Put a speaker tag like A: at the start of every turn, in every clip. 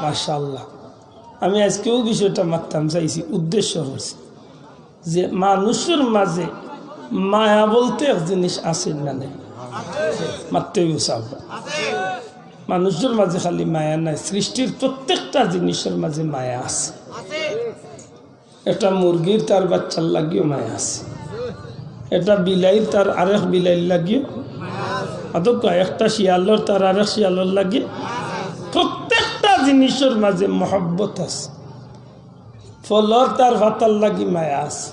A: মাশাআল্লাহ আমি আজকেও বিষয়টা মারতাম চাইছি উদ্দেশ্য হচ্ছে যে মানুষের মাঝে মায়া বলতে এক জিনিস আছে না নেই মারতেই চাও মানুষের মাঝে খালি মায়া নাই সৃষ্টির প্রত্যেকটা জিনিসের মাঝে মায়া আছে এটা মুরগির তার বাচ্চার লাগিও মায়া আছে এটা বিলাইর তার আরেক বিলাইর লাগিও একটা শিয়ালর তার আরেক শিয়ালর লাগে প্রত্যেকটা জিনিসের মাঝে মহব্বত আছে ফলর তার ভাতার লাগি মায়া আছে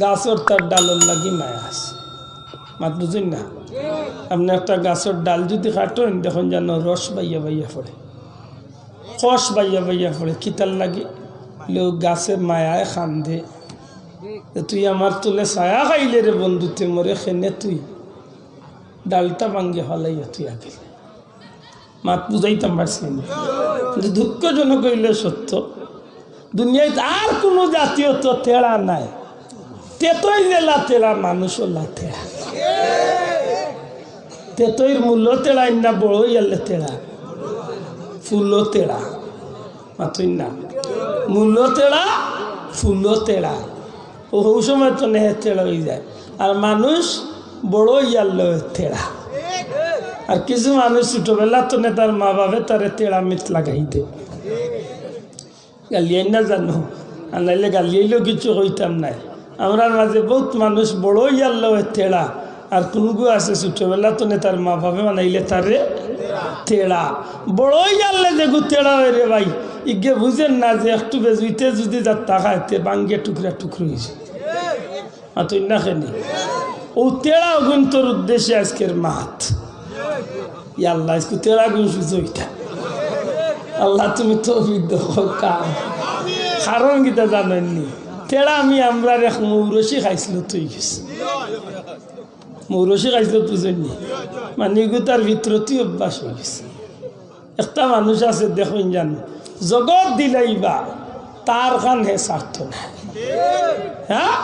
A: গাছর তার ডালর লাগি মায়া আছে মাত বুঝুন না আপনি একটা গাছের ডাল যদি কাটেন দেখুন যেন রস বাইয়া বাইয়া পড়ে কষ বাইয়া বাইয়া পড়ে কিতার লাগে লোক গাছে মায়ায় খান্দে তুই আমার তুলে ছায়া খাইলে রে বন্ধুতে মরে খেনে তুই ডালটা ভাঙ্গে হলাইয়া তুই আগে মাত বুঝাইতাম পারছি না কিন্তু দুঃখজনক হইলে সত্য দুনিয়ায় আর কোনো জাতীয় তো তেড়া নাই তেতই জেলা তেড়া মানুষও লাতেড়া তেতইর মূল্য তেড়া না বড় ইয়ালে তেড়া ফুলও তেড়া মাতই না মূল্য তেড়া ফুলও তেড়া ও সময় তো নেহে তেড়া হয়ে যায় আর মানুষ বড় ইয়াল তেড়া আর কিছু মানুষ ছোটবেলা তো নে তার মা বাবা তারে তেড়া মিট লাগাই দে গালিয়াই না জানো আর নাইলে গালিয়াইলেও কিছু হইতাম নাই আমরার মাঝে বহুত মানুষ বড় ইয়াল তেড়া আর কোনগু আছে ছোটবেলা তো নে তার মা বাবা বানাইলে তারে তেড়া বড় ইয়ালে যেগু তেড়া হয় রে ভাই ইগে বুঝেন না যে একটু বেজুইতে যদি যার তাকাইতে বাঙ্গে টুকরা টুকরো হয়েছে তুই না খেনি ও তেড়া গুণ তোর উদ্দেশ্যে আজকের মাত আল্লাহ আজকে তেড়া গুণ সুযোগটা আল্লাহ তুমি তো কাম কারণ গীতা জানেননি তেড়া আমরা এক মৌরসি খাইছিল তুই গেছি মৌরসি খাইছিল বুঝেননি মানে তার ভিতরতই অভ্যাস হয়ে গেছে একটা মানুষ আছে দেখুন জানো জগৎ দিলাইবা তার খান হে স্বার্থ নাই হ্যাঁ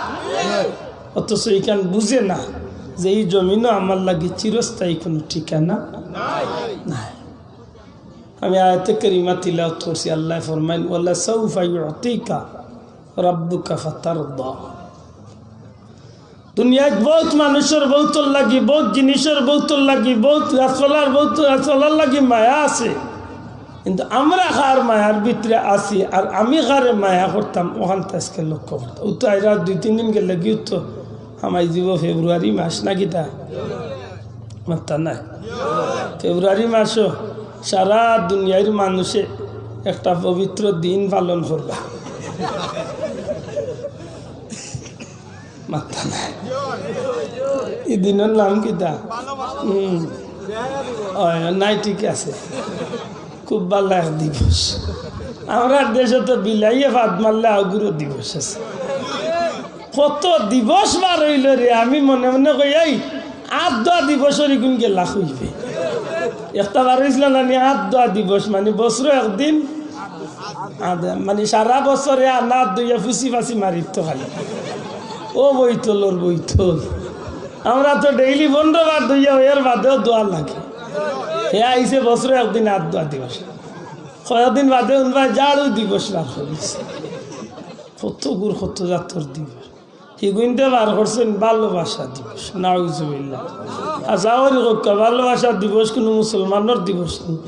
A: অথচ এইখান বুঝে না যে এই জমিনও আমার লাগে চিরস্থায়ী কোনো ঠিকানা নাই আমি আয়াতে কারিমা তিলাওয়াত করছি আল্লাহ ফরমাইন ওয়ালা সাউফা ইউতিকা রাব্বুকা ফাতারদা দুনিয়ায় বহুত মানুষের বহুত লাগি বহুত জিনিসের বহুত লাগি বহুত গাছপালার লাগি মায়া আছে কিন্তু আমরা কার মায়ার ভিতরে আছি আর আমি কারে মায়া করতাম ওখান আজকে লক্ষ্য করতাম ও তো আইরা 2-3 দিন গেলে গিয়ে তো আমায় যাব ফেব্রুয়ারি মাস নাকি তা মাত্রা নাই ফেব্রুয়ারি মাসও সারা দুনিয়ার মানুষে একটা পবিত্র দিন পালন করবা মাত্রা নাই এই দিনের নাম কি তা নাই ঠিক আছে খুব ভালো এক দিবস আমরা দেশে তো বিলাইয়ে ভাত মারলে আগুরো দিবস আছে কত দিবস বার হইল রে আমি মনে মনে কই এই 8-10 দিবসের গুণ গেলা হইবে একটা বার হয়েছিল না 8-10 দিবস মানে বছর একদিন মানে সারা বছরে আনার দইয়া ফুসি ফাঁসি মারিত তো খালি ও বইতল ওর বইতল আমরা তো ডেইলি 15 বার দইয়া এর বাদেও দোয়া লাগে হে আইসে বছরে একদিন 8-10 দিবস কয়েকদিন বাদে উনবাই জাড়ু দিবস রাখা গেছে কত গুড় কত জাতর দিবস হিগুইনতে বার করছেন ভালোবাসা দিবস নাউজুবিল্লাহ আচ্ছা ওই কা ভালোবাসা দিবস কোনো মুসলমানের দিবস নেই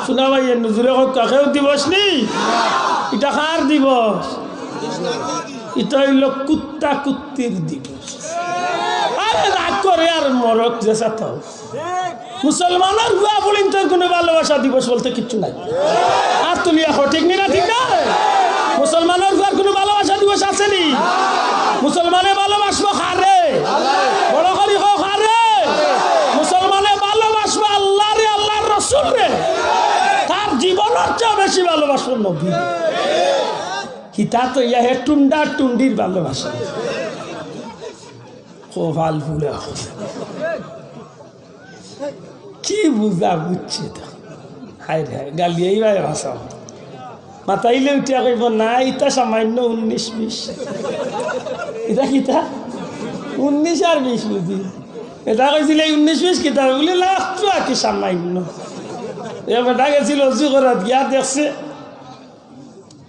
A: শোনা ভাই নজরে কাকেও দিবস নেই এটা কার দিবস এটা হইল কুত্তা কুত্তির দিবস আরে রাগ করে আর মরক যেসা তাও মুসলমানের হুয়া বলিন তোর কোনো ভালোবাসা দিবস বলতে কিচ্ছু নাই আর তুমি এখন ঠিক না ঠিক না মুসলমানের হুয়ার কোনো ভালোবাসা দিবস আসেনি মুসলমানে ভালোবাসবো খারে বড় করি হোক খারে মুসলমানে ভালোবাসবো আল্লাহ রে আল্লাহর রসুল রে তার জীবনের চেয়ে বেশি ভালোবাসবো নবী কিতা তো ইয়া হে টুন্ডা টুন্ডির ভালোবাসা ও ভাল ভুলে কি বুঝা বুঝছে তো হাই রে গালিয়াই ভাই ভাষা মাতাইলে উঠিয়া কইব না ইটা সামান্য 19-20 এটা কিতা 19 আর 20 বুঝি এটা কইছিলে 19-20 কিতা বলে লাগতো আর কি সামান্য এ বেটা গেছিল অজু করাত গিয়া দেখছে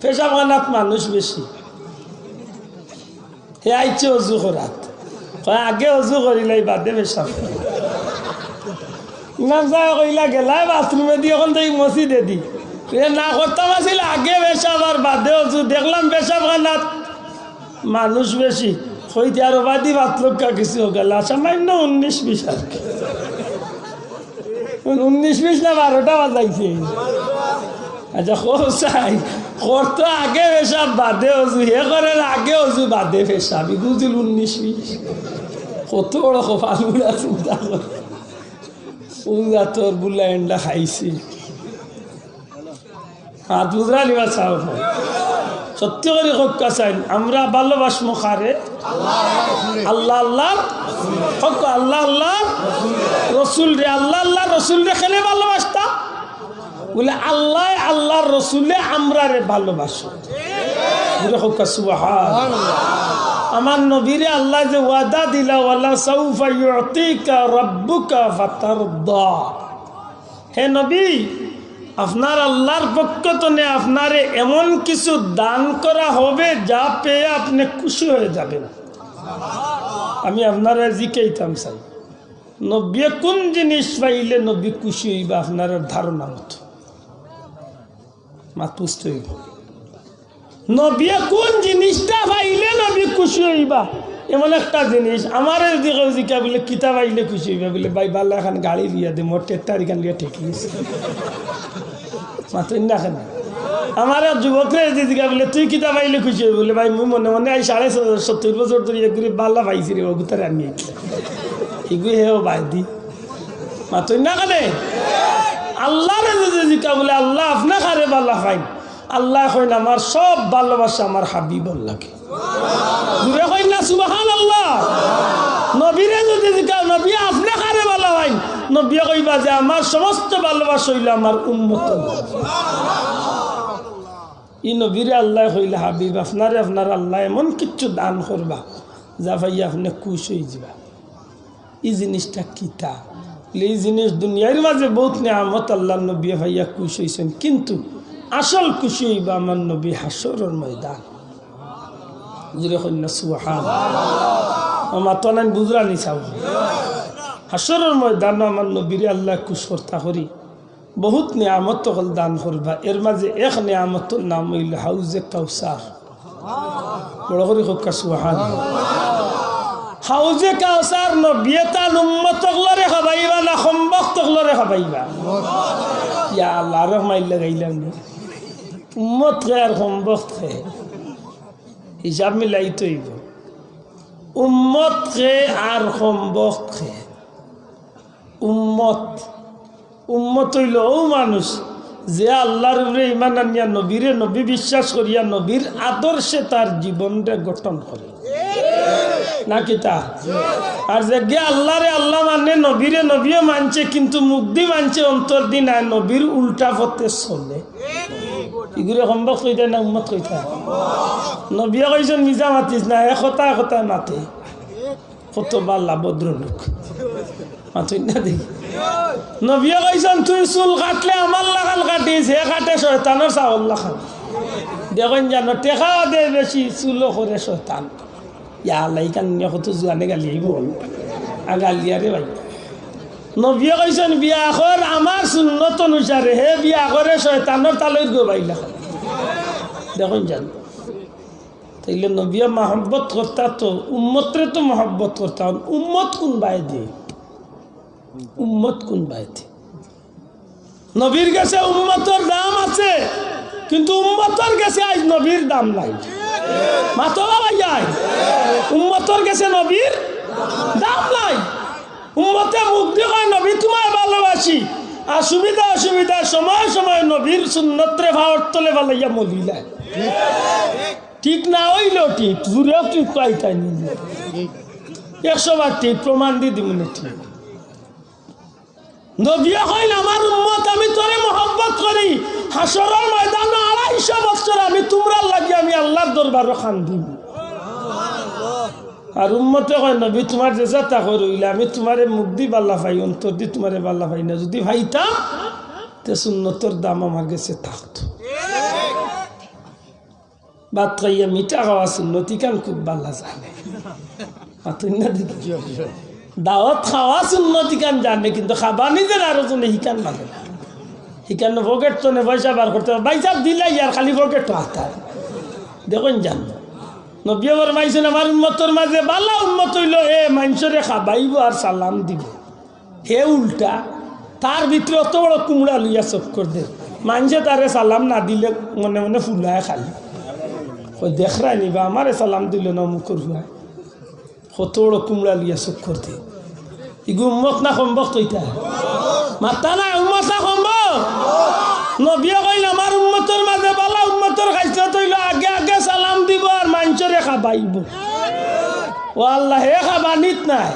A: পেশাবখানাত মানুষ বেশি। হে আইছে অজু করাত, আগে অজু করিলাই বাদে পেশাব। ইমাম সাহেব কইলা গেলাই বাথরুমে দিয়ে এখন তাই মসজিদে দি না করতাম আসিল আগে পেশাব আর বাদে অজু। দেখলাম পেশাবখানাত মানুষ বেশি, হইতে আরো বাদি ভাত লোকা কিছু গেল সামান্য 19-20 আর কি, 19-20 না 12টা বাজাইছে। আচ্ছা চাই করতো আগে পেশাব বাদে অজু, হে করে আগে অজু বাদে পেশাব, বুঝিল 19-20 কত বড় কপাল গুলা চিন্তা করে। তোর বুলা এন্ডা খাইছি হাত বুঝরা নিবা চাও। সত্যি করে হক্কা চাই আমরা ভালোবাসমো খারে আল্লাহ আল্লাহ হক আল্লাহ আল্লাহ রসুল রে, আল্লাহ আল্লাহ রসুল রে খেলে ভালোবাসতাম বলে আল্লাহ আল্লাহর রসুলে আমরা রে ভালোবাসো। হক্কা সুবহানাল্লাহ। আমার নবীরে আল্লাহ যে ওয়াদা দিলা ওয়ালা সাউফা ইউতিকা রাব্বুকা ফাতারদা, হে নবী আপনার আল্লাহর পক্ষ থেকে আপনারে এমন কিছু দান করা হবে যা পেয়ে আপনি খুশি হয়ে যাবেন। আমি আপনারা জিকাইতাম চাই নবী কোন জিনিস পাইলে নবী খুশি হইবা আপনার ধারণা মতো মা পুষ্ট হইব। নবী কোন জিনিসটা পাইলে নবী খুশি হইবা এমন একটা জিনিস আমার জিকা বলে কিতাব আইলে খুশি হইবা বলে ভাই বাল্লা এখন গাড়ি লিয়া দে মোট 1 তারিখ লিয়া ঠেকিয়েছে মাত্র না কেন। আমার যুবকরা জিকা বলে তুই কিতাব আইলে খুশি হইব বলে ভাই মুই মনে মনে আই 70 বছর ধরে এগুলি বাল্লা পাইছি রে ওগুতারে আমি এগুলি হেও বাই দি মাত্র না কেন। আল্লাহ জিকা বলে আল্লাহ আপনা খারে বাল্লা পাই, আল্লাহ কইন আমার সব ভালোবাসা আমার হাবিবর লাগে। দূরে কইন না সুবহানাল্লাহ। নবীরে যদি জিকাও নবী আপনি কারে ভালো হয়, নবী কইবা যে আমার সমস্ত ভালোবাসা হইল আমার উম্মত। ই নবীরে আল্লাহ কইলে হাবিব আপনারে আপনার আল্লাহ এমন কিচ্ছু দান করবা যা ভাই আপনি খুশ হয়ে যাবা। এই জিনিসটা কিতা এই জিনিস দুনিয়ার মাঝে বহুত নিয়ামত আল্লাহ নবী ভাইয়া খুশ হয়েছেন, কিন্তু আসল খুশি হইবা আমার নবী হাসরের ময়দান। বুঝলে কন্যা সুবহানাল্লাহ আমার তো নাই বুঝরা নি চাও হাসরের ময়দান আমার নবীরে আল্লাহ খুশ করতা করি বহুত নিয়ামত হল দান করবা। এর মাঝে এক নিয়ামতর নাম হইল হাউজে কাউসার। বড় করে হোক সুবহানাল্লাহ। হাউজে কাউসার নবী তার উম্মত গলরে খাবাইবা না সম্ভক্ত গলরে খাবাইবা। ইয়া আল্লাহ রহমাইল লাগাইলাম উম্মত কে আর সম্ভক্ত কে হিসাব মিলাই তৈব। উম্মত কে আর সম্ভক্ত কে উম্মত উম্মত হইল ও মানুষ যে আল্লাহর উপরে ইমান আনিয়া নবীরে নবী বিশ্বাস করিয়া নবীর আদর্শে তার জীবনটা গঠন করে নাকি তা। আর যে গে আল্লাহরে আল্লাহ মানে নবীরে নবীও মানছে কিন্তু মুগ্ধি মানছে অন্তর দিন আর নবীর উল্টা পথে চলে, এগুলো সম্ভব কইতা না উম্মত কইতা। নবীও কইছেন নিজা মাতিস না একতা একতা মাতে কত বাল্লা ভদ্রলোক মাতুই না দেখি। নবীও কইছেন তুই চুল কাটলে আমার লাগাল কাটিস হে কাটে শয়তানের চাউল লাগাল। দেখুন জানো টেকাও দে বেশি চুলও করে শয়তান। ইয়া আল্লাহ কান্না কত জোয়ানে গালি আইব গালিয়ারে ভাই। নবীও কইছেন বিয়া কর আমার সুন্নত অনুসারে হে বিয়া করে শয়তানের তালুর গো বাইলা। দেখুন জানো তাইলে নবীও মহব্বত করতা তো উম্মতরে তো মহব্বত করতা। উম্মত কোন বাই দিয়ে উম্মত কোন বাই দিয়ে নবীর কাছে উম্মতর দাম আছে কিন্তু উম্মতর কাছে আজ নবীর দাম নাই। মাতলা ভাইয়াই উম্মতর কাছে নবীর দাম নাই। উম্মতে মুক্তি হয় নবী তোমায় ভালোবাসি আর সুবিধা অসুবিধা সময় সময় নবীর সুন্নতরে ভাওয়ার তলে ভালাইয়া মলিলায় ঠিক না হইলেও ঠিক জুড়েও ঠিক পাইতাই নি 100 বার ঠিক প্রমাণ দিয়ে দিব না ঠিক। নবী কইল আমার উম্মত আমি তোরে মহব্বত করি হাসরের ময়দানে 250 বছর আমি তোমরা লাগি আমি আল্লাহর দরবারে খান দিব। আর উম্মতে কয় নবী তোমার যে যাতা কইলা আমি তোমারে মুখ দি বাল্লা পাই অন্তর দি তোমারে বাল্লা পাই না। যদি ভাইতাম তে সুন্নতর দাম আমার কাছে থাকতো। ভাত খাইয়া মিঠা খাওয়া সুন্নতি কান খুব ভালো জানে, দাওয়াত খাওয়া সুন্নতি কান জানে, কিন্তু খাবা নিজের আরো জনে হিকান মানে না। হিকান পকেট তো পয়সা বার করতে বাইসাব দিলাই আর খালি পকেট তো হাতার দেখুন জান। নবী আমার মাইছেন আমার উন্মতর মাঝে বালা উন্মত হইল এ মানুষরে খাবাইব আর সালাম দিব, হে উল্টা তার ভিতরে অত বড় কুমড়া লইয়া চক্কর দে, মানুষে তারে সালাম না দিলে মনে মনে ফুলায় খালি ওই দেখরাই নিবা আমারে সালাম দিল না মুখর হুয়ায়, কত বড় কুমড়া লইয়া চক্কর দে। ইগু উম্মত না সম্ভব তৈতা মাতা না উম্মত না সম্ভব। নবীও কইল আমার উম্মতর মাঝে বালা উম্মতর খাইছত হইল আগে আগে সালাম দিব আর মানুষরে খাবাইব। ও আল্লাহ হে খাবানিত নাই,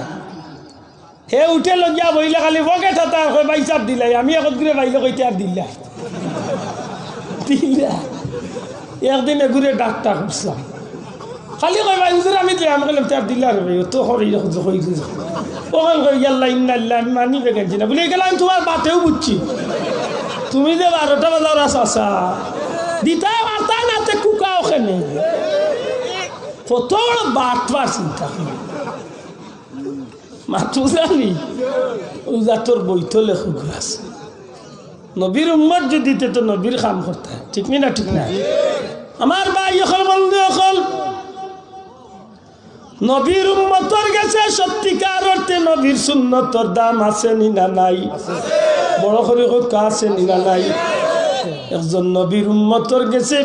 A: হে উঠে লগিয়া বইলে খালি পকেট হাতা বাইচাপ দিলাই, আমি এখন ঘুরে বাইলে কইতে আর দিলা দিলা। একদিন ঘুরে ডাক্তার করছিলাম, খালি কই ভাই হুজুর আমি দিলাম, আমি তার দিলা রে ভাই তো হরি ওখান কই আল্লাহ ইন্নাল্লাহ আমি মানি বেগেছি না বলে গেলাম। তোমার বাতেও বুঝছি তুমি যে 12টা বাজার আসা দিতা মাতা নাতে কুকা ওখানে কত বড় বাটবার চিন্তা মাতু জানি ওজা তোর বইতো লেখক আছে। নবীর উম্মত যদি তো নবীর কাম করতে ঠিক না ঠিক না। আমার ভাই এখন বন্ধু এখন নবীর উম্মতর গেছে সত্যিকার অর্থে নবীর সুন্নতর দাম আছে নি না নাই? বড় করে আছে নি না নাই? একজন নবীর উম্মতর গেছে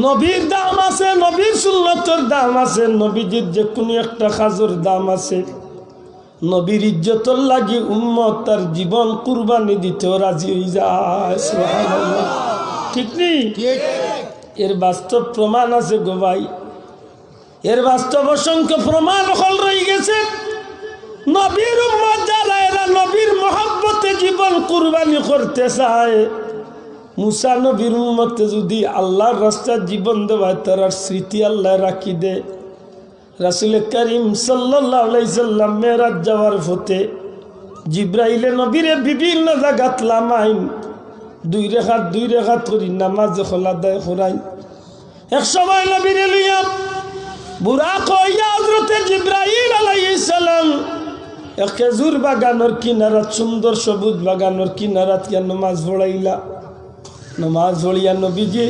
A: নবীর দাম আছে, নবীর সুন্নতর দাম আছে, নবীজির যে কোনো একটা কাজের দাম আছে। নবীর ইজ্জতর লাগি উম্মত তার জীবন কুরবানি দিতেও রাজি হয়ে যায়। সুবহানাল্লাহ ঠিক নেই? এর বাস্তব প্রমাণ আছে গো ভাই, এর বাস্তব অসংখ্য প্রমাণ হল রয়ে গেছে। নবীর উম্মত যারা এরা নবীর মহব্বতে জীবন কুরবানি করতে চায়, মুসা নবীর উম্মতে যদি আল্লাহর রাস্তায় জীবন দেওয়ায় তার স্মৃতি আল্লাহ রাখি দে। রাসূল করিম সাল্লাল্লাহু আলাইহি সাল্লাম মেরাজ যাওয়ার পথে জিব্রাইলে নবীরে বিভিন্ন জায়গাত লামাইন, দুই রেখাত করি নামাজ খোলা দেয় খোরাই। এক সময় নবীরে লইয়া বুড়া কইয়া হযরতে জিব্রাইল আলাইহিস সালাম এক খেজুর বাগানের কিনারাত, সুন্দর সবুজ বাগানের কিনারাত ইয়া নামাজ পড়াইলা। নামাজ পড়িয়া নবীজি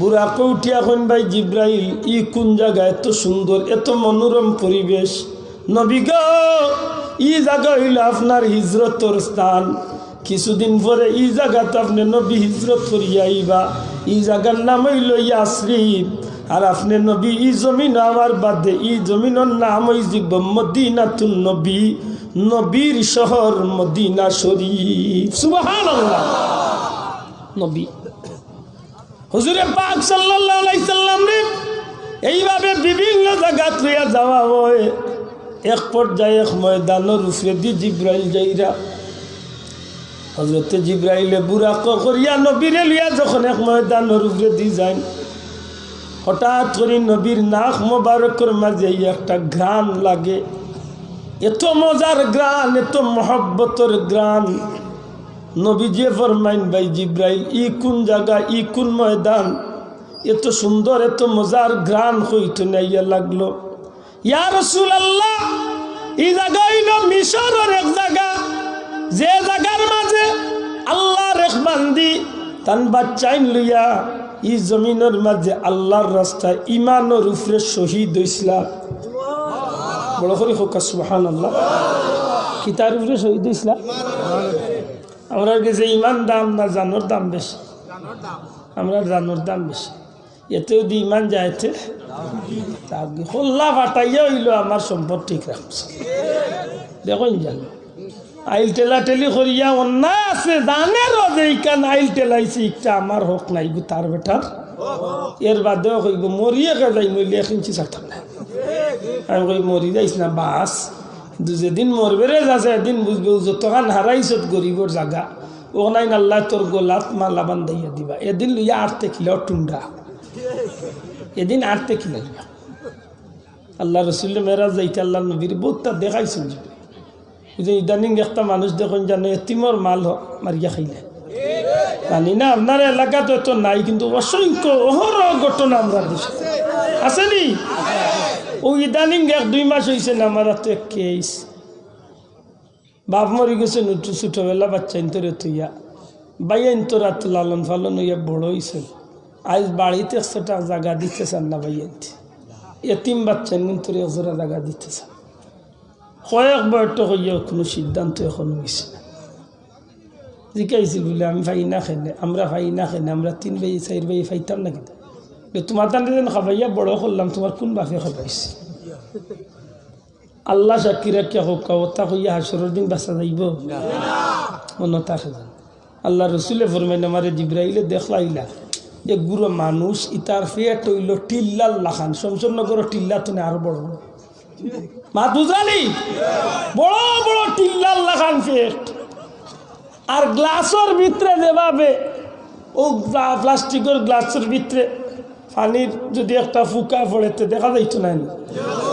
A: বুড়া উঠিয়া কইন ভাই জিব্রাইল ই কোন জায়গা, এত সুন্দর এত মনোরম পরিবেশ। নবী গো ই জায়গা হইল আপনার হিজরতর স্থান, কিছুদিন পরে এই জায়গাতে আপনি নবী হিজরত করিয়া আইবা। এই জায়গার নাম হইল ইয়াসরিব, আর আপনি নবী ই জমিন আমার বাদে ই জমিনের নাম হইব মদিনাতুন নবী, নবীর শহর মদিনা শরীফ। সুবহানাল্লাহ। নবী হুজুরে পাক সাল্লাল্লাহু আলাইহি সাল্লাম রে এইভাবে বিভিন্ন জায়গা লইয়া যাওয়া হয়। এক পর্যায়ে এক ময়দানের উপরে দি জিব্রাইল যাইরা হযরতে জিব্রাইলে বুরাক করিয়া নবীরে লইয়া যখন এক ময়দানের উপরে দি যায়, হঠাৎ করে নবীর নাক মোবারকের মাঝে একটা ঘ্রাণ লাগে, এত মজার ঘ্রাণ, এত মহব্বতের ঘ্রাণ। নবীজি ফরমাইন ভাই জিব্রাইল ই কোন জায়গা, ই কোন ময়দান, এত সুন্দর এত মজার ঘ্রাণ হইতো নাইয়া লাগলো। ইয়া রাসূলুল্লাহ এই জায়গা হইল মিশরের এক জায়গা, যে জায়গার মাঝে আল্লাহর এক বান্দি তান বাচ্চাইন লইয়া ই জমিনের মাঝে আল্লাহর রাস্তায় ইমানের উপরে শহীদ হইছিলা। বড় করে হোক সুবহানাল্লাহ। কি তার উপরে শহীদ হইছিলা? আমরা কাছে ইমান দাম না জানোর দাম বেশি? আমরা জানোর দাম বেশি, এতেও দি ইমান যাইতে খোল্লা ফাটাইয়া হইল আমার সম্পদ ঠিক রাখছে। দেখুন জানো আইল টেলা টেলি করিয়া অন্যায় আছে, জানে রোজে ইকান আইল টেলাইছে, ইটা আমার হক নাই তার বেটার। এর বাদেও কইব মরিয়ে কে যাই মরিলে একিনছি চাকতাম না। আমি কই মরি যাইস না বাস, কিন্তু যেদিন মরবে রে যাচ্ছে এদিন বুঝবে যতখান হারাইছত গরিবর জায়গা ওখানে আল্লাহ তোর গোলাত মালা বান্ধাইয়া দিবা। এদিন লইয়া আটতে কিলো টুন্ডা, এদিন আটতে কিলো আল্লাহ রসুল মেরাজ যাইতে আল্লাহ নবীর বহুতটা দেখাইছেন। যে ইদানিং একটা মানুষ দেখুন জানো এতিমর মাল মারিয়া খাইলে জানি না আপনার এলাকাতে তো নাই, কিন্তু অসংখ্য অহরহ ঘটনা আমরা দেশে আসেনি। ও ইদানিং 1-2 মাস হয়েছে না, আমার তো এক কেস বাপ মরি গেছে ছোটবেলা বাচ্চা ইন্তরে তুইয়া বাইয়া ইন্তরা তো লালন ফালন হইয়া বড় হয়েছে। আজ বাড়িতে 100টা জায়গা দিতে চান না ভাইয়া, এতিম বাচ্চা ইন্তরে 100টা জায়গা দিতে চান। কয়েক বয়টা হইয়া কোনো সিদ্ধান্ত এখন হয়েছে না। জিকাইছিল বলে আমি ভাই না খেলে, আমরা ভাই না খেলে, আমরা 3 ভাই 4 ভাই ফাইতাম না, কিন্তু তোমার তান খাবাইয়া বড় করলাম, তোমার কোন বাপে খাবাইছে? আল্লাহ সাক্ষীরা কে হোক ওটা হইয়া হাসরের দিন বাঁচা যাইব মনত আসে। আল্লাহ রসুলে ফরমাইন আমারে জিব্রাইলে দেখলাইলা যে গুরু মানুষ ইতার ফেট হইল টিল্লার লাখান, শমশনগর টিল্লা তো আরো বড় বড় মা বুঝালি, বড় বড় টিল্লার লাখান ফেট। আর গ্লাসের ভিতরে যেভাবে ও প্লাস্টিকের গ্লাসের ভিতরে পানির যদি একটা ফুকা পড়েতে দেখা যাইতো না,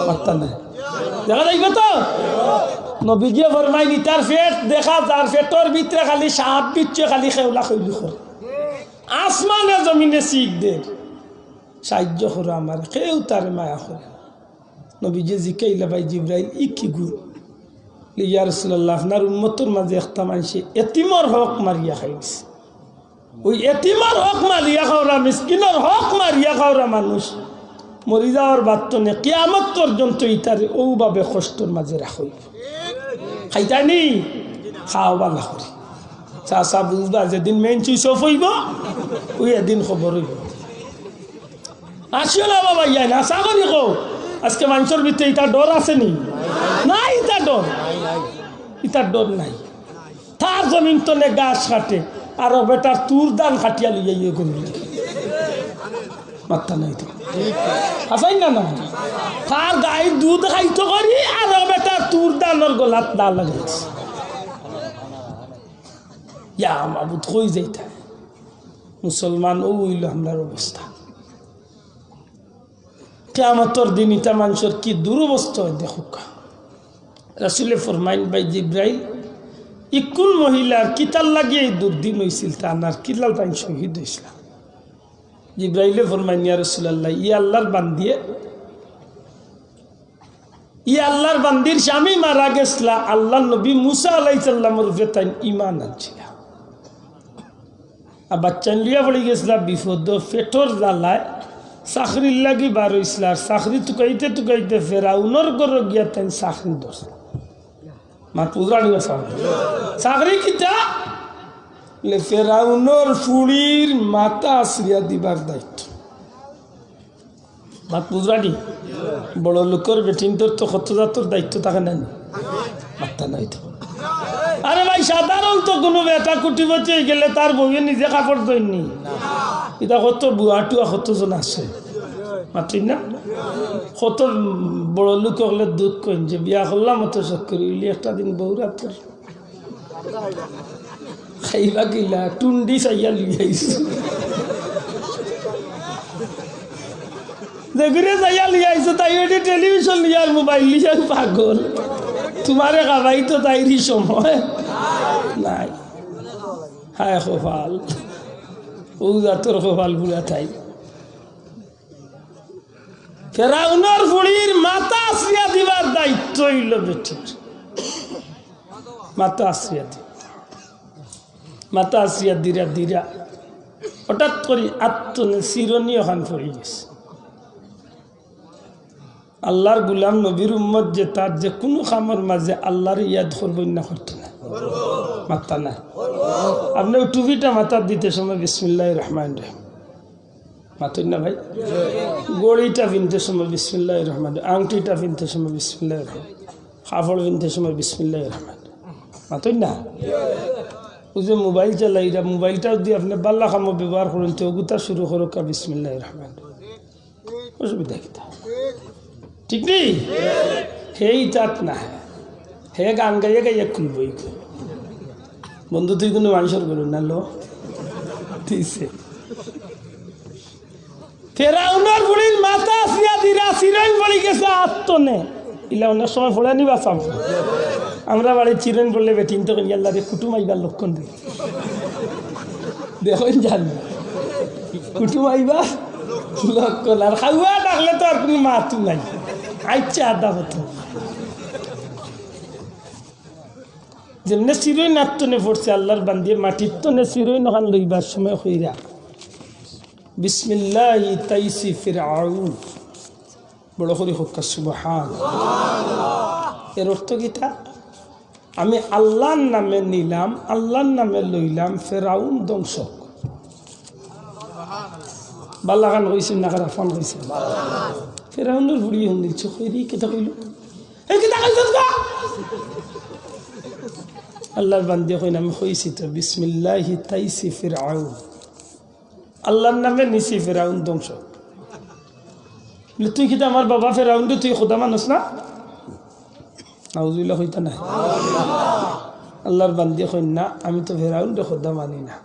A: পারতা না, দেখা যাইবে তো। নবীজি ফরমাইনি তার পেট দেখা, তার পেটর ভিতরে খালি সাপ বিচ্ছে, খালি খেউলা খেউলি করে। আসমানে জমিনে শিখ দে সাহায্য করো আমার, কেউ তার মায়া করে। নবীজি জিকাইলা ভাই জিব্রাইল ই কি গুণ? ইয়া রাসূলুল্লাহ, আপনার উম্মতের মাঝে একটা মানুষে এতিমর হক মারিয়া খাইছে। ওই এতিমর হক মারিয়া খাওয়া, মিসকিনের হক মারিয়া খাওয়া মানুষ মরি যাওয়ার বার্তনে কিয়ামত পর্যন্ত ইতারে ওভাবে কষ্টর মাঝে রাখই খাইতানি খাওয়া না করি। চাষা বুঝবা যেদিন মেন চুইস হইব ওই এদিন খবর হইব। আসিও না বাবা ইয়াই না আশা করি কো আজকে মানুষের ভিতরে ইটার ডর আসেনি? নাই, ইটার ডর, ইটার ডর নাই। তার জমিন তলে গাছ কাটে আর বেটার তুর দান খাটিয়া লইয়া ইয়ে করি মাত্রা নাই তো আসাই না না। তার গায়ের দুধ খাইতে করি আর বেটার তুর দানোর গলাত না লাগাইছে। ইয়া মাবুদ কই যাইতা মুসলমান, ও হইল আমরার অবস্থা। কিয়ামতের দিন ইটা মানুষের কি দুরবস্থা হয় দেখুক। রাসূলে ফরমাইন ভাই জিব্রাইল ইকুল মহিলার কিতাল লাগিয়ে দুর্দিন হয়েছিল, তা আর কিলাল তাই শহীদ হয়েছিল। জিব্রাইলে ফরমাইন ইয়া রাসূলুল্লাহ, ই আল্লাহর বান্দিয়ে, ই আল্লাহর বান্দির স্বামী মারা গেছলা, আল্লাহ নবী মুসা আলাইহিস সালামের উপরে তাই ঈমান আনছিল। আর বাচ্চা লিয়া পড়ে গেছিল বিপদ, পেটর জ্বালায় চাকরির লাগি বার হয়েছিল। আর চাকরি টুকাইতে টুকাইতে ফেরাউনের ঘর গিয়া তাই চাকরি ধরছে। মা পুজরানি চাকরি কিতা ফেরাউনের ফুড়ির মাথা আশ্রিয়া দিবার দায়িত্ব। মা পুজরানি বড় লোকের বেটিনদের তো কত জাতর দায়িত্ব থাকে না, মাথা নাই তো। আরে ভাই সাধারণত কোনো বেটা কুটিপতি গেলে তার বউয়ে নিজে কাপড় দইনি, এটা কত বুয়াটুয়া কতজন আছে মাতিন না। কত বড় লোক হলে দুধ কইন যে বিয়া করলাম অত শখ করি একটা দিন বউরা তোর খাইবা গিলা টুন্ডি চাইয়া লিয়াইছে, দেখুরে চাইয়া লিয়াইছে। তাই ওইটা টেলিভিশন লিয়ার মোবাইল লিয়ার পাগল, তোমারে খাবাই তো তাইরই সময় নাই। হায় খোফাল, ও জাতর খোফাল বুড়া তাই। ফেরাউনের ফুড়ির মাথা আশ্রিয়া দিবার দায়িত্ব হইল বেটির, মাথা আশ্রিয়া দি, মাথা আশ্রিয়া দিরা দিরা হঠাৎ করে আত্মনে চিরনি ওখান পড়ে গেছে। আল্লাহর গুলাম নবীর উম্মত যে তার যে কোনো কামের মাঝে আল্লাহর ইয়াদ করবেন না, করতো না, মাথা না। আপনি টুপিটা মাথা দিতে সময় বিসমিল্লাহির রহমানির রহিম মাথুন না ভাই, গড়িটা কিনতে সময় বিসমিল্লাহির রহমানির, আংটিটা কিনতে সময় বিসমিল্লাহির রহমান, কাপড় কিনতে সময় বিসমিল্লাহির রহমান মাথুন না। ও যে মোবাইল চালাইরা মোবাইলটাও দিয়ে আপনি বাল্লা কামো ব্যবহার করুন, তো ওগুতা শুরু করুক বিসমিল্লাহির রহমান, অসুবিধা কিতা ঠিক নেই। হেই তাত না, হে গান গাইয়ে গাইয়ে খুলবই। বন্ধু তুই কোনো মানুষের করুন না লো দিছে। ফেরাউনের বুড়ির মাথা আসিয়া দিরা চিরেন পড়ে গেছে আত্মনে, ইলা অনেক সময় ফোড়া নিবা চাম। আমরা বাড়ির চিরেন পড়লে বেটিন তো আল্লাহ রে কুটুম আইবার লক্ষণ দিই। দেখুন জানি কুটুম আইবা লক্ষণ আর খাওয়া ডাকলে তো আর কোনো মাতু নাই আচ্ছা আদা হতো যেমনি চিরই নাত্তনে পড়ছে আল্লাহর বান্দিয়ে মাটির তনে চিরই নখান লইবার সময় হইরা বিসমিল্লাহি তাইসি ফিরআউন বড় করে হোক সুবহানাল্লাহ। এর অর্থ কিটা? আমি আল্লাহর নামে নিলাম, আল্লাহর নামে লইলাম ফেরাউন ধ্বংসক। বাল্লাখান কইছেন না কারা ফোন কইছেন ফেরাউনের বুড়ি হন দিচ্ছ কইরি কেটা কইল এই কেটা কইছস গা আল্লাহর বান্দি কইন আমি কইছি তো বিসমিল্লাহি তাইসি ফিরআউন আল্লাহর নামে নিছি ফেরাউন ধ্বংসক। তুই কিটা আমার বাবা ফেরাউন তুই খোদা মানুষ না? নাউজুবিল্লাহ হইতা না। আল্লাহর বান্দি কইন না আমি তো ফেরাউন খোদা মানি না।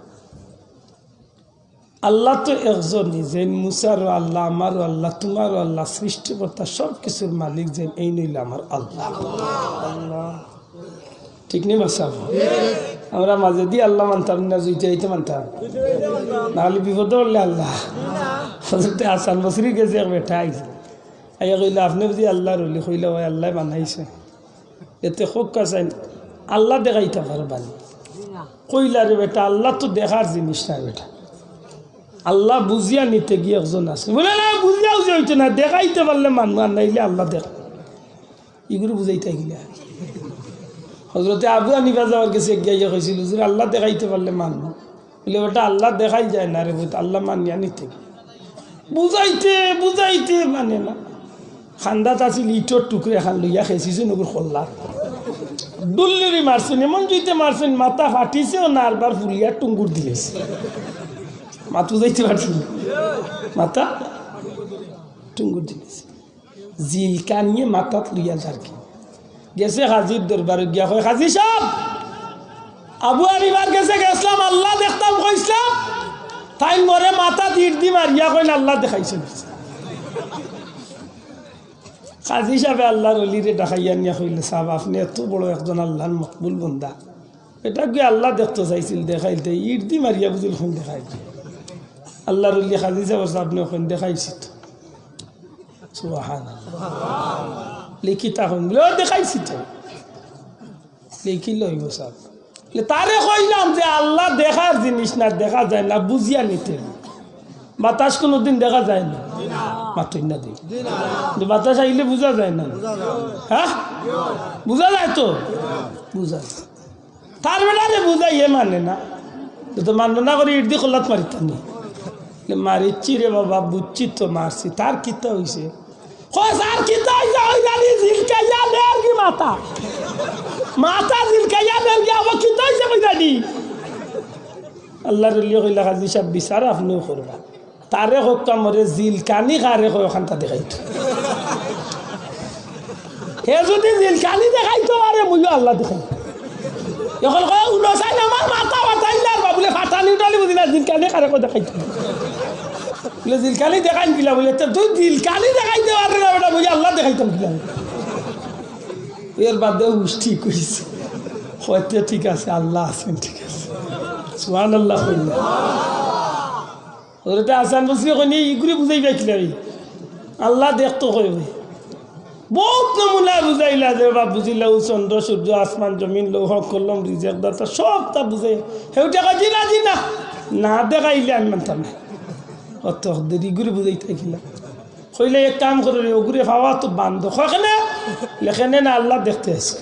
A: আল্লাহ তো একজনই, যে মুসারও আল্লাহ, আমারও আল্লাহ, তোমারও আল্লাহ, সৃষ্টিকর্তা সব কিছুর মালিক যে এই নইলে আমার আল্লাহ। ঠিক নেই বাসা? আমরা মাঝে দিয়ে আল্লাহ মানতাম না, জুইতে আইতে মানতাম নাহলে বিপদ হলে আল্লাহ আসান বছরই গেছে এক বেটা আইছে আইয়া কইলে আপনি বুঝি আল্লাহ রইলে কইলে ওই আল্লাহ বানাইছে এতে হোক কাছেন আল্লাহ দেখাইতে পারবানি কইলা রে বেটা আল্লাহ তো দেখার জিনিস না বেটা, আল্লাহ বুঝিয়া নিতে গিয়ে একজন আছে বলে না বুঝিয়াও যে হইতো না, দেখাইতে পারলে মানুষ আর নাইলে আল্লাহ দেখ এগুলো বুঝাইতে গিলা। হজরতে আবু হানিফা যাওয়ার কাছে গিয়ে কইছিল যে আল্লাহ দেখাইতে পারলে মানব, বলে ওটা আল্লাহ দেখাই যায় না রে, আল্লাহ মানিয়া নিতে বুঝাইতে বুঝাইতে মানে না। খান্দাত আছিল ইটর টুকরে খান লইয়া খেয়েছিছে নগুর খোল্লার ডুল্লিরি মারছেন, এমন জুইতে মারছেন মাথা ফাটিছেও না আরবার ফুলিয়া টুঙ্গুর দিয়েছে, মাথু যাইতে পারছিল মাথা টুঙ্গুর দিয়েছে, জিল কানিয়ে মাথাত লইয়া যারকি গেছে হাজির দরবারে গিয়া কয় হাজি সাহেব আবু হানিফার কাছে গেছিলাম আল্লাহ দেখতাম কইছিলাম তাই মরে মাথা ইট দি মারিয়া কইন আল্লাহ দেখাইছে। কাজী সাহেব আল্লাহর অলিরে ডাকাইয়া নিয়া কইলে সাহেব আপনি এত বড় একজন আল্লাহর মকবুল বন্দা, এটা গিয়ে আল্লাহ দেখতে চাইছিল দেখাইতে ইট দি মারিয়া বুঝিল কোন দেখাই আল্লাহর অলি কাজী সাহেব আপনি ওখান দেখাইছি তো সুবহানাল্লাহ লিখি তখন বলে দেখাইছি তো লিখি লইব সাহেব তারে কইলাম যে আল্লাহ দেখার জিনিস না, দেখা যায় না, বুঝিয়া নিতে বাতাস কোনোদিন দেখা যায় না মাত্রই না দিই বাতাস আইলে বোঝা যায় না, হ্যাঁ বোঝা যায় তো বুঝা তার বেলারে বুঝাই এ মানে না তো মানব না করে ইট দিয়ে কল্লাত মারিতানি মারিচ্ছি রে বাবা বুঝছি তো মারছি তার কিতা হয়েছে মাথা মাথা জিলকাইয়া কিতা হয়েছে কইতানি আল্লাহর কইলা কাজী সাহেব বিচার আপনিও করবা তারে হকা মরে জিলকানি কারে কয় ওখানটা দেখাইতো হে যদি জিলকানি দেখাইতো আরে মুইও আল্লাহ দেখাই এখন কয় উনসাইন আমার মাথা বাতাইলার বাবুলে ফাটানি উঠালি বুঝি না জিলকানি কারে কয় দেখাইতো বলে জিলকানি দেখাই কিলা বলে তুই জিলকানি দেখাইতে পারে না বেটা বুঝি আল্লাহ দেখাইতাম কিলা এর বাদে ঠিক হয়েছে হয়তো ঠিক আছে আল্লাহ আছেন ঠিক আছে সুবহানাল্লাহ কইলা ওটা আসান বসে কইনি ইগুরি বুঝাই পাইছিলাম আল্লাহ দেখতো কইবে বহুত নমুনা বুঝাইলা যে বাবা বুঝিলা চন্দ্র সূর্য আসমান জমিন লৌহ কলম রিজেক দাতা সব তা বুঝাই হেউটা কাজি না জি না না দেখাইলে আমি মানতাম না অত দেরি করে বুঝাই থাকিলা কইলে এক কাম করে ওগুরে পাওয়া তো বান্ধ কেনে লেখেনে না আল্লাহ দেখতে আসে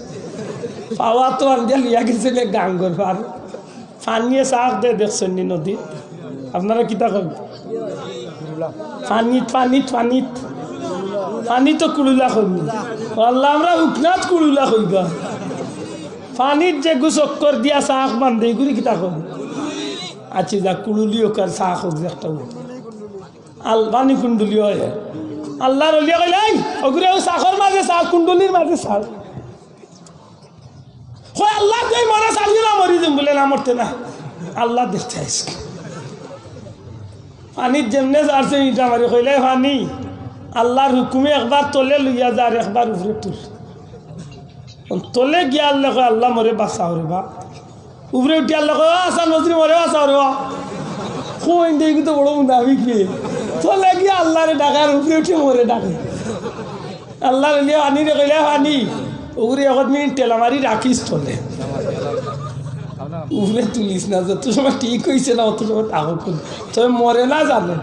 A: পাওয়া তো আনজা লিয়া গেছিল গাঙ্গর পার পানিয়ে চাক দে দেখছেন নি নদী আপনারা কিতা কন পানিত পানিত পানিত পানি তো কুড়ুলা কইনি আল্লাহ আমরা উকনাথ কুড়ুলা কইবা পানির যে গুচক্কর দিয়া চাক বান্ধে এগুলি কিতা কন আচ্ছা যা কুড়ুলিও কার চাক হোক যে একটা পানি কুণ্ডুলিও আল্লাহর অলিয়া কইলে ওগুলো চাকর মাঝে চাক কুণ্ডলির মাঝে চাক হয় আল্লাহ তুই মরা চালিয়ে না মরি যাম বলে না মরতে না আল্লাহ দেখতে আইসে পানির যেমনে যাচ্ছে ইটা মারি কইলে পানি আল্লাহর হুকুমে একবার তলে লইয়া যা আর একবার উপরে তুল তলে গিয়া আল্লাহ আল্লাহ মরে বাঁচাও রে বা উপরে উঠি আল্লাহ আসান নজরি মরে বাঁচাও রে বা কোন দেখি তো বড় মুনাফিক পেয়ে চলে গিয়ে আল্লাহরে ডাকার উপরে উঠে মরে ডাকে আল্লাহর লিয়ে আনি রে কইলে আনি ওগুলি 1 মিনিট টেলা মারি রাখিস চলে উপরে তুলিস না যত সময় ঠিক হয়েছে না অত সময় তাও তবে মরে না জানে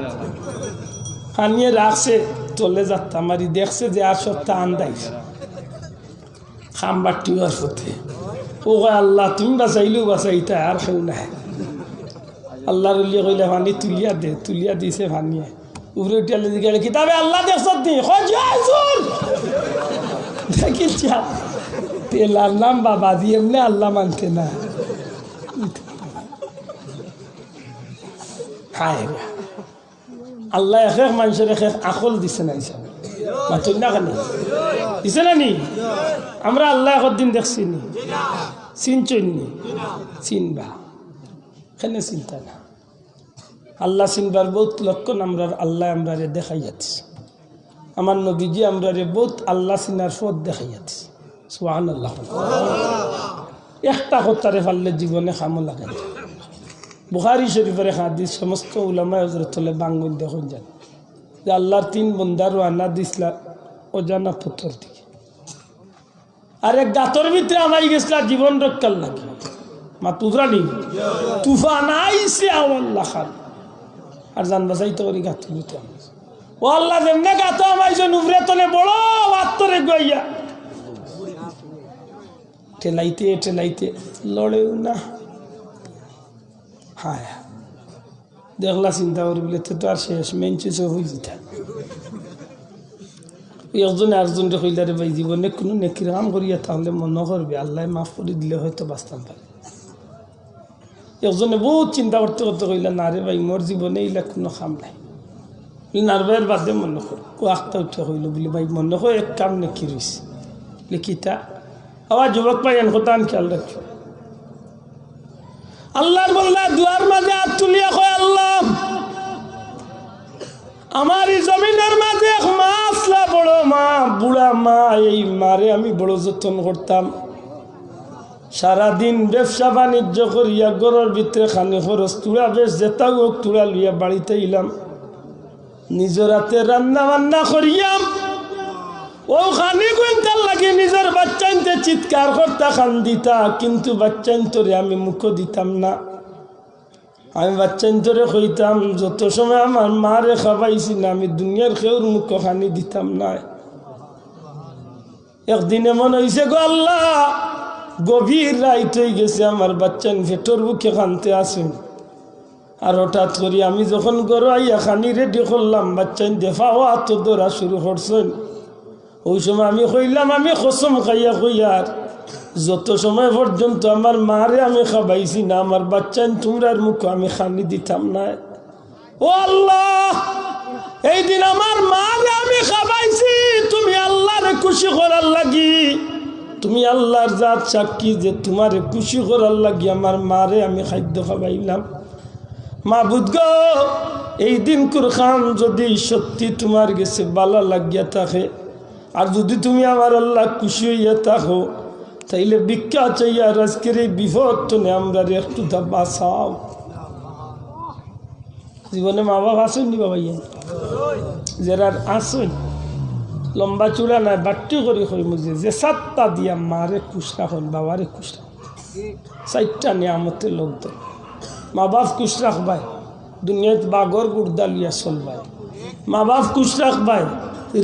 A: আনিয়ে রাখছে চলে যাত্রা মারি দেখছে যে আর সপ্তাহ আন্দাইছে খাম্বার টিউয়ার পথে ও আল্লাহ তুমি বাঁচাইলেও বাঁচাইতা আর কেউ নাই আল্লাহর লিয়ে কইলে পানি তুলিয়া দিছে ভানিয়ে উপরে উঠিয়ালে জিজ্ঞাসা কিতাবে আল্লাহ দেখছ নি দেখিস তেলার নাম বাবা দিয়ে এমনি আল্লাহ মানতে না হায় আল্লাহ এক এক মানুষের এক এক আকল দিছে না হিসাবে মাতুন না কেন দিছে না নি আমরা আল্লাহ একদিন দেখছি নি চিনচইনি চিনবা এখানে চিন্তা না আল্লাহ চিনবার বহুত লক্ষণ আমরা আল্লাহ আমরা দেখাই যাচ্ছি আমার নবীজি আমরা বহুত আল্লাহ চিনার পথ দেখাই যাচ্ছি সুবহানাল্লাহ একটা কথারে পারলে জীবনে খামো লাগে বুখারী শরীফের হাদিস সমস্ত উলামা হযরত তোলে বাঙ্গুন দেখুন যান যে আল্লাহর 3 বান্দার রানা দিছলা অজানা পুত্র দিকে আর এক গাতর ভিতরে আমাই গেছলা জীবন রক্ষার লাগে মা তুজরানি তুফান আইছে আল্লাহ খান আর জান বাঁচাইতে করি গাতর ভিতরে ও আল্লাহ যেমনে গাতো আমাইছে নুবরে তোলে বড় আত্মরে গইয়া ঠেলাইতে লড়েও না হায় দেখলা চিন্তা করি বলে তো আর শেষ মেঞ্চে সব হয়ে যেত একজনে আরেকজনকে কইলা রে ভাই জীবনে কোনো নেকির কাম করিয়া তাহলে মনে করবে আল্লাহ মাফ করে দিলে হয়তো বাঁচতাম পারে একজনে বহুত চিন্তা করতে কইলা না রে ভাই মোর জীবনে এইলা কোনো কাম নাই নারবের বাদে মনে কর ও আখটা উঠে কইল বলে ভাই মনে হয় এক কাম নেকি রয়েছে লিখিতা আবার যুবক ভাই এন কথা খেয়াল রাখো আল্লাহর বল্লা দুয়ার মাঝে হাত তুলিয়া কয় আল্লাহ আমার এই জমিনের মাঝে এক মা আসলা বড় মা বুড়া মা এই মারে আমি বড় যত্ন করতাম সারাদিন ব্যবসা বাণিজ্য করিয়া ঘরের ভিতরে খানি খরচ তুলা বেশ যেতাও হোক তুলা লইয়া বাড়িতে ইলাম নিজের হাতে রান্না বান্না করিয়াম ও খানি কুইন্টাল লাগে নিজের বাচ্চাইতে চিৎকার করতা খান দিতা কিন্তু বাচ্চাইন্তরে আমি মুখ দিতাম না আমি বাচ্চাইন্তরে কইতাম যত সময় আমার মারে খাবাইছি না আমি দুনিয়ার কেউর মুখ খানি দিতাম না একদিনে মনে হয়েছে গো আল্লাহ গভীর রাইত হয়ে গেছে আমার বাচ্চান ভেতর বুকে খানতে আসেন আর হঠাৎ করি আমি যখন গরু আইয়া খানি রেডি করলাম বাচ্চান দেফাও আত দৌড়া শুরু করছেন ওই সময় আমি কইলাম আমি কসম খাইয়া কইয়ার যত সময় পর্যন্ত আমার মারে আমি খাবাইছি না আমার বাচ্চান তোমরার মুখ আমি খানি দিতাম না ও আল্লাহ এই দিন আমার মারে আমি খাবাইছি তুমি আল্লাহরে খুশি করার লাগি তুমি আল্লাহর জাত সাক্ষী যে তোমারে খুশি করার লাগি আমার মারে আমি খাদ্য খাবাইলাম মাবুদ গো এই দিন কুরখান যদি সত্যি তোমার গেছে বালা লাগিয়া থাকে আর যদি তুমি আমার আল্লাহ খুশি হইয়া থাকো তাইলে ভিক্ষা চাইয়া আজকের এই বিপদ তুমি আমরা একটু বাঁচাও জীবনে মা বাবা আসেননি বাবা যারা আসেন লম্বা চূড়া নাই বাট্টি করে কই মুঝে যে 7টা দিয়া মারে খুশ রাখুন বাবারে খুশ রাখ 4টা নিয়ামতের লোক দেয় মা বাপ খুশ রাখবাই দুনিয়াত বাগর গুড়দা লিয়া চলবাই মা বাপ খুশ রাখবাই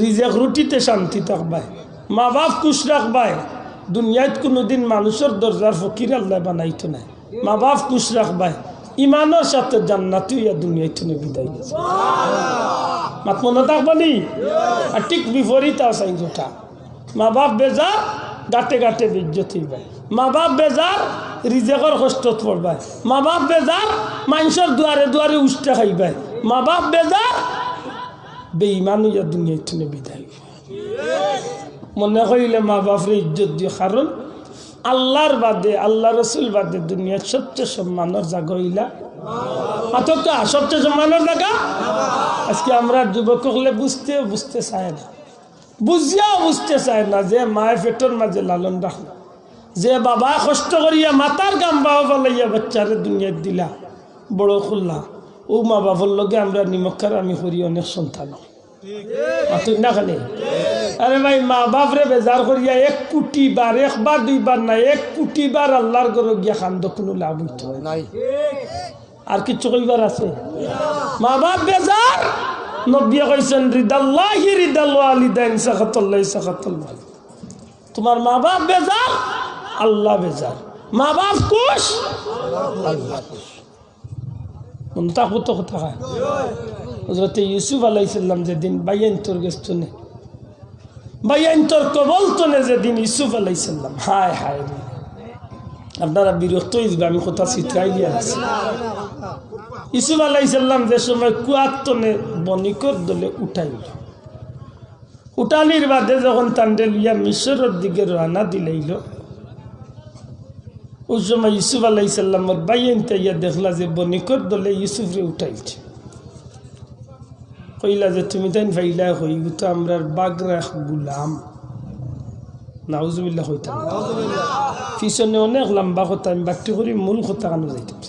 A: রিজেক রুটিতে শান্তি থাকবাই মা বাপ খুশ রাখবাই দুনিয়াত কোনোদিন মানুষের দরজার ফকির আল্লাহ বানাইতো না মা বাপ খুশ রাখবাই ইমানের সাথে জান্নাত হইয়া দুনিয়াতে বিদায় গেছে মাত মনে থাকবানি আর ঠিক বিপরীত আছে যেটা মা বাপ বেজার গাটে গাটে বিজ্জত হইবাই মা বাপ বেজার রিজেকর কষ্টত পড়বাই মা বাপ বেজার মানুষের দুয়ারে দুয়ারে উষ্টা খাইবাই মা বাপ বেজার বেঈমান হইয়া দুনিয়াতে বিদায় মনে করিলে মা বাপরে ইজ্জত দিয়ে কারণ আল্লাহর বাদে আল্লাহ রসুল বাদে দুনিয়ার সবচেয়ে সম্মানের জায়গা হইলা মাত্রটা সবচেয়ে সম্মানের জায়গা আজকে আমরা যুবক হলে বুঝতে চায় না বুঝিয়াও বুঝতে চায় না যে মায়ের পেটের মাঝে লালন রাখলা যে বাবা কষ্ট করিয়া মাতার গাম বাবা ফলাইয়া বাচ্চারে দুনিয়ার দিলা বড় করলা ও মা বাবার লগে আমরা নিমক্ষার আমি করি অনেক সন্তান তুই না খালি আরে ভাই মা বাপরে বেজার করিয়া 1 কোটি বার একবার দুইবার না 1 কোটি বার আল্লাহর ঘরে গিয়া খান্দ কোনো লাভ হইতো নাই আর কিছু কইবার আছে মা বাপ বেজার নবী কইছেন রিদাল্লাহি রিদাল ওয়ালিদাইন সাখাতুল্লাহি সাখাতুল্লাহ তোমার মা বাপ বেজার আল্লাহ বেজার মা বাপ খুশ আল্লাহ খুশ উনতা কত কথা হয় হযরত ইউসুফ আলাইহিস সালাম যেদিন বাইয়ান্তর গেছনে বাইয়ান্তর কবলতনে যেদিন ইউসুফ আলাইহিস সালাম হায় হায় আপনারা বিরক্ত হইবে আমি কথা চিত্রাই দিয়া আছি ইউসুফ আলাইহিস সালাম যে সময় কুয়াতনে বনিকর দলে উঠালির বাদে যখন তান্ডে লিয়া মিশরের দিকে রওনা দিলাইল ওই সময় ইউসুফ আলাইহিস সালামের বাইয়ানতে ইয়া দেখলা যে বনিকর দলে ইউসুফরে উঠাইছে কইলা যে তুমি তাই ভাইলা হই তো আমরার বাগরা গুলাম নাউজুবিল্লাহ হইতা পিছনে অনেক লম্বা কথা আমি বাক্তি করি মূল কথা কানো যাইতাম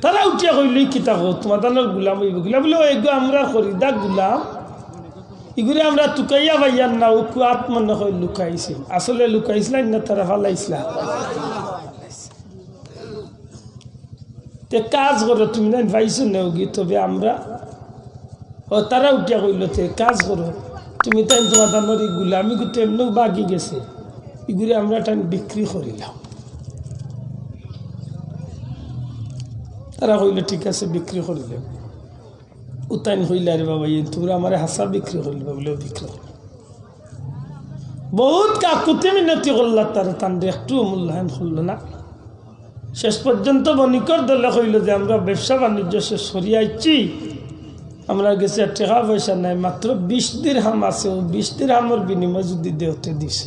A: তারা উঠিয়া কইলই কিতা কো তোমার দানোর গুলাম হইব গুলা বলে এগো আমরা খরিদা গুলাম এগুলি আমরা তুকাইয়া ভাইয়ার না ও আত্মন হয় লুকাইছিল আসলে লুকাইছিলেন না তারা ফালাইছিলা তে কাজ করো তুমি না ভাইছো নেওগি তবে আমরা ও তারা উঠিয়া কইল তে কাজ করো তুমি তাই তোমার দানোর এই গুলামি গুতো এমনিও বাগি গেছে এগুলি আমরা টাইম বিক্রি করিলাম তারা কইল ঠিক আছে বিক্রি করিলে উতাইন হইলে রে বাবা তোমরা আমার হাসা বিক্রি করলে বলে বিক্রি করল বহুত কাকুতি মিনতি করল তারা তান্ডে একটু মূল্যায়ন করলো না শেষ পর্যন্ত বণিকর দলে কইল যে আমরা ব্যবসা বাণিজ্য শেষ সরিয়াইছি আমরা গেছে টাকা পয়সা নাই মাত্র 20 দিরহাম আছে ও 20 দিরহামের বিনিময় যদি দেওতে দিছে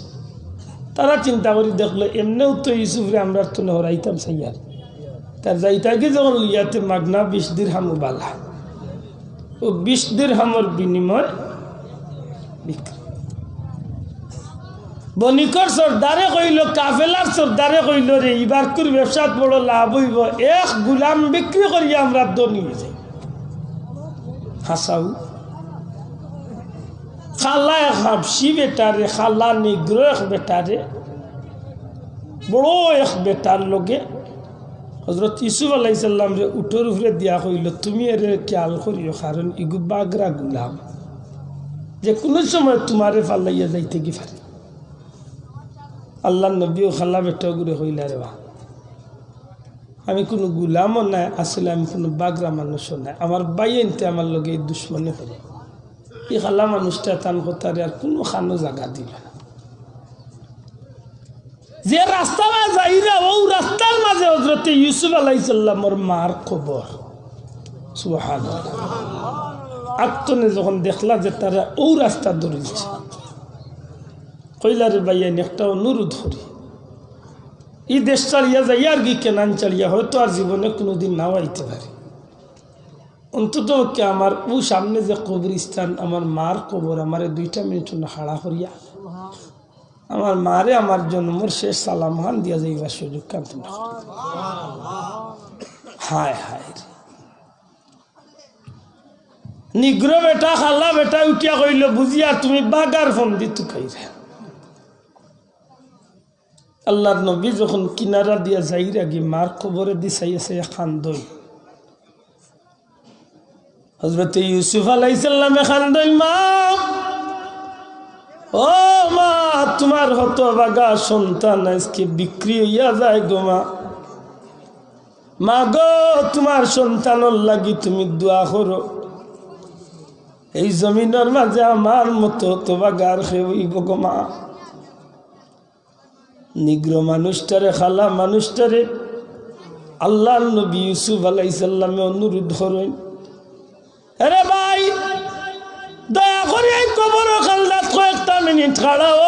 A: তারা চিন্তা করি দেখলো এমনিও তো ইউসুফরে আমরা তো হরাইতাম সাইয়ার তার যাইতাকে যখন লিয়াতে মাগনা 20 দিরহাম বালা ও 20 দিরহামের বিনিময় বিক্রি বণিকর সর্দারে কইল কাফেলার সর্দারে কইল রে এবার করে ব্যবসাত বড় লাভ হইব এক গুলাম বিক্রি করিয়া আমরা ধনী হয়ে যাই হাসাও খালা এক হাবসি বেটারে খালা নিগ্র এক বেটারে বড় এক বেটার লগে হযরত ইউসুফ আলাইহিস সালাম রে উঠোর উপরে দিয়া কইল তুমি এর খেয়াল করিও কারণ ইগু বাগরা গুলাম যে কোনো সময় তোমারে ফালাইয়া যাইতে কি পারে আল্লাহর নবীও খালা বেটা করে কইলা রে আমি কোনো গুলামও নাই আসলে আমি কোনো বাগরা মানুষও নাই আমার বাইনতে আমার লগে দুশ্মনী করে এই খালা মানুষটা তান কথারে আর কোনো খানো জায়গা দিল না যে রাস্তা যাইরা ও রাস্তার মাঝে হযরত ইউসুফ আলাইহিস সালামের মার কবর সুবহানাল্লাহ আত্মনে যখন দেখলা যে তারা ও রাস্তা ধরেছে কইলারে ভাইয়ান একটা অনুরোধ করি এই দেশ চালিয়া যাই আর কি কেনান চালিয়া হয়তো আর জীবনে কোনোদিন নাও আইতে পারে অন্তত কে আমার ও সামনে যে কবরস্থান আমার মার কবর আমার 2টা মিনিট না হাড়া করিয়া আমার মারে আমার জন্মর শেষ সালাম হান দিয়া যাইবার সুযোগ কান্ত হায় হায় নিগ্র বেটা খালা বেটা উঠিয়া কইল বুঝিয়া তুমি বাগার ফন্দি তুকাই রে আল্লাহর নবী যখন কিনারা দিয়া যাইর আগে মার কবরে দিছাইছে খান্দই হযরত ইউসুফ আলাইহিস সালামে খান্দই মা ও মা তোমার হতভাগা সন্তান আজকে বিক্রি হইয়া যায় গো মা গো তোমার সন্তানের লাগি তুমি দোয়া করো এই জমিনের মাঝে আমার মতো হতভাগার হইব গো মা নিগ্র মানুষটারে খালা মানুষটারে আল্লাহর নবী ইউসুফ আলাইহিস সালামে অনুরোধ করেন আরে ভাই দয়া করে এই কবর খালদাত কয়েকটা মিনিট খাড়াও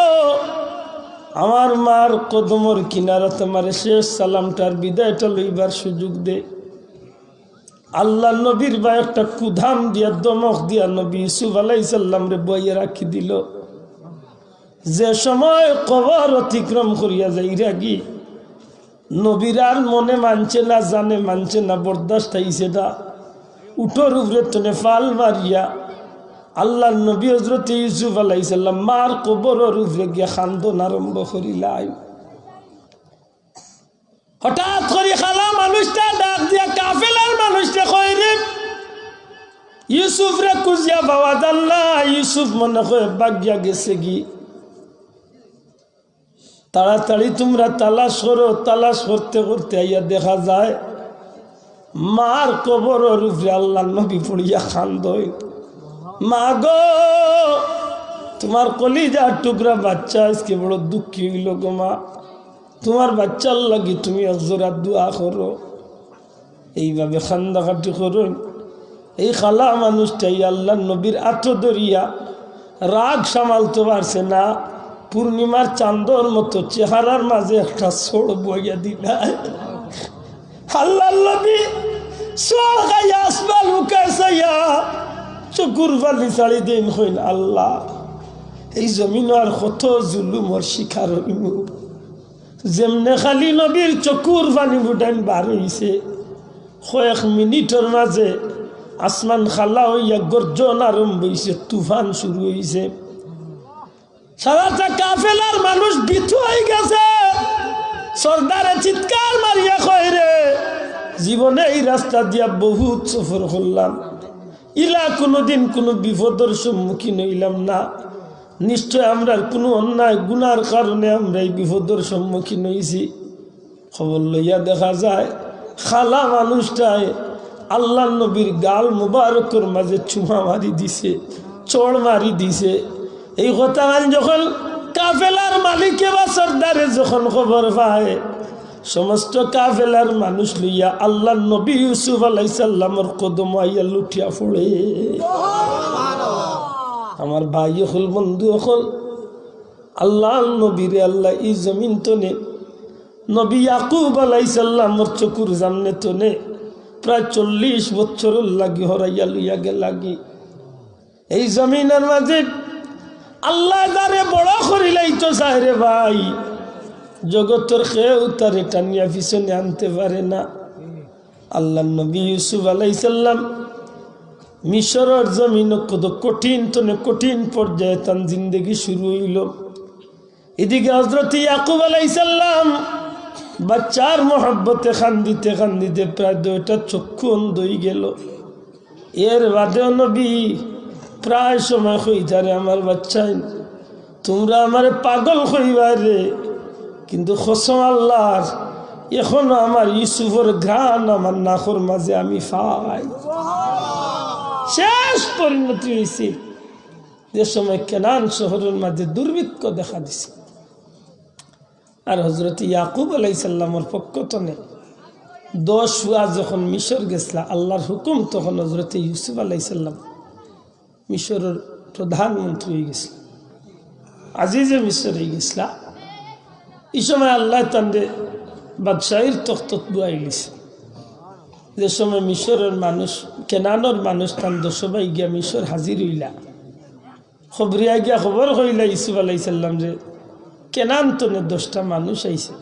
A: আমার মার কদমর কিনারা তোমার শেষ সালামটার বিদায়টা লইবার সুযোগ দে আল্লাহ নবীর বা একটা কুধাম দিয়া দমক দিয়া নবী ইউসুফ আলাইহিস সালাম রে বইয়ে রাখি দিল যে সময় কবর অতিক্রম করিয়া যাইরা কি নবীর আর মনে মানছে না জানে মানছে না বরদাস্ত হইছে না উঠোর উপরে তনে ফাল মারিয়া আল্লাহ নবী হজরত ইউসুফ আলাইহিস সালাম মার কবরের উপরে গিয়া খান্দন আরম্ভ করিলাই। হঠাৎ করে খালা মানুষটা ডাক দিয়া কাফেলার মানুষটা কয় রে ইউসুফ রে খুঁজিয়া পাওয়া যান না। ইউসুফ মনে হয় বাগিয়া গেছে গি, তাড়াতাড়ি তোমরা তালাশ করো। তালাশ করতে করতে আইয়া দেখা যায় মার কবরের উপরে আল্লাহ নবী পড়িয়া খান্দয়। মা গো তোমার কলিজার টুকরা বাচ্চা আজকে বড় দুঃখী হইল গো মা, তোমার বাচ্চার লাগি তুমি একজোড়া দোয়া করো। এইভাবে খান্দাকাটি করো। এই খালা মানুষটাই আল্লাহ নবীর আত্ম দরিয়া রাগ সামালতে পারছে না। পূর্ণিমার চাঁদর মতো চেহারার মাঝে একটা ছোড় বইয়া দিলায়। আল্লাহ নবী সোয়া খাইয়া আসমান উকাইছাইয়া চকুর বালি ছাড়ি দিন হইন আল্লাহ এই জমিন আর কত জুলুমর শিকার হইব। যেমনে খালি নবীর চকুর পানি ফুটাইন বার হইছে কয়েক মিনিটের মাঝে আসমান খালা হইয়া গর্জন আরম্ভ হইছে, তুফান শুরু হইছে। সারাটা কাফেলার মানুষ বিথু হয়ে গেছে। সর্দারে চিৎকার মারিয়া কয় রে জীবনে এই রাস্তা দিয়া বহুত সফর করলাম, ইলা কোনোদিন কোনো বিপদের সম্মুখীন হইলাম না। নিশ্চয় আমরা কোনো অন্যায় গুনার কারণে আমরা এই বিপদের সম্মুখীন হয়েছি। খবর লইয়া দেখা যায় খালা মানুষটায় আল্লাহ নবীর গাল মুবারকের মাঝে চুমা মারি দিছে, চড় মারি দিছে। এই কথা যখন কাফেলার মালিকে বা সর্দারে যখন খবর পায় সমস্ত কাফেলার মানুষ লইয়া আল্লাহ নবী ইউসুফ আলাইহিস সালামের কদম আইয়া লুটিয়া পড়ে। আমার ভাই হল বন্ধু হল আল্লাহ নবীরে আল্লাহ এই জমিন তনে নবী ইয়াকুব আলাইহিস সালামের চকুর সামনে তনে প্রায় 40 বছর লাগি হরাইয়া লইয়া গে লাগি। এই জমিনের মাঝে আল্লাহ যারে বড় করিলাই তো চাহে ভাই জগতের কেউ তারে টানিয়া পিছনে আনতে পারে না। আল্লাহ নবী ইউসুফ আলাইহিস সালাম মিশরের জমিন কত কঠিন তনে কঠিন পর্যায়ে তার জিন্দগি শুরু হইল। এদিকে হযরত ইয়াকুব আলাইহিস সালাম বাচ্চার মহব্বতে কান্দিতে কান্দিতে প্রায় 2টা চক্ষু অন্ধ হয়ে গেল। এর বাদেও নবী প্রায় সময় কইতারে আমার বাচ্চাই তোমরা আমার পাগল কইবার রে, কিন্তু কসম আল্লাহর এখনো আমার ইউসুফের ঘ্রাণ আমার নাকর মাঝে আমি পাই। শেষ পরিণতি হয়েছে যে সময় কেনান শহরের মাঝে দুর্ভিক্ষ দেখা দিছে। আর হযরত ইয়াকুব আলাইহিস সালামের পক্ষ তনে 10 হুয়া যখন মিশর গেছলা আল্লাহর হুকুম তখন হযরত ইউসুফ আলাইহিস সালাম মিশরের প্রধানমন্ত্রী হয়ে গেছিল, আজিজে মিশর হয়ে গেছিলা। এই সময় আল্লাহ তান্ডে বাদশাহীর তখ্তত বুয়াই গেছে। যে সময় মিশরের মানুষ কেনানোর মানুষ তান সবাই গিয়া মিশর হাজির হইলা, খবরিয়া গিয়া খবর হইলা ইউসুফ আলাইহিস সালাম যে কেনান তনে 10টা মানুষ আইছে,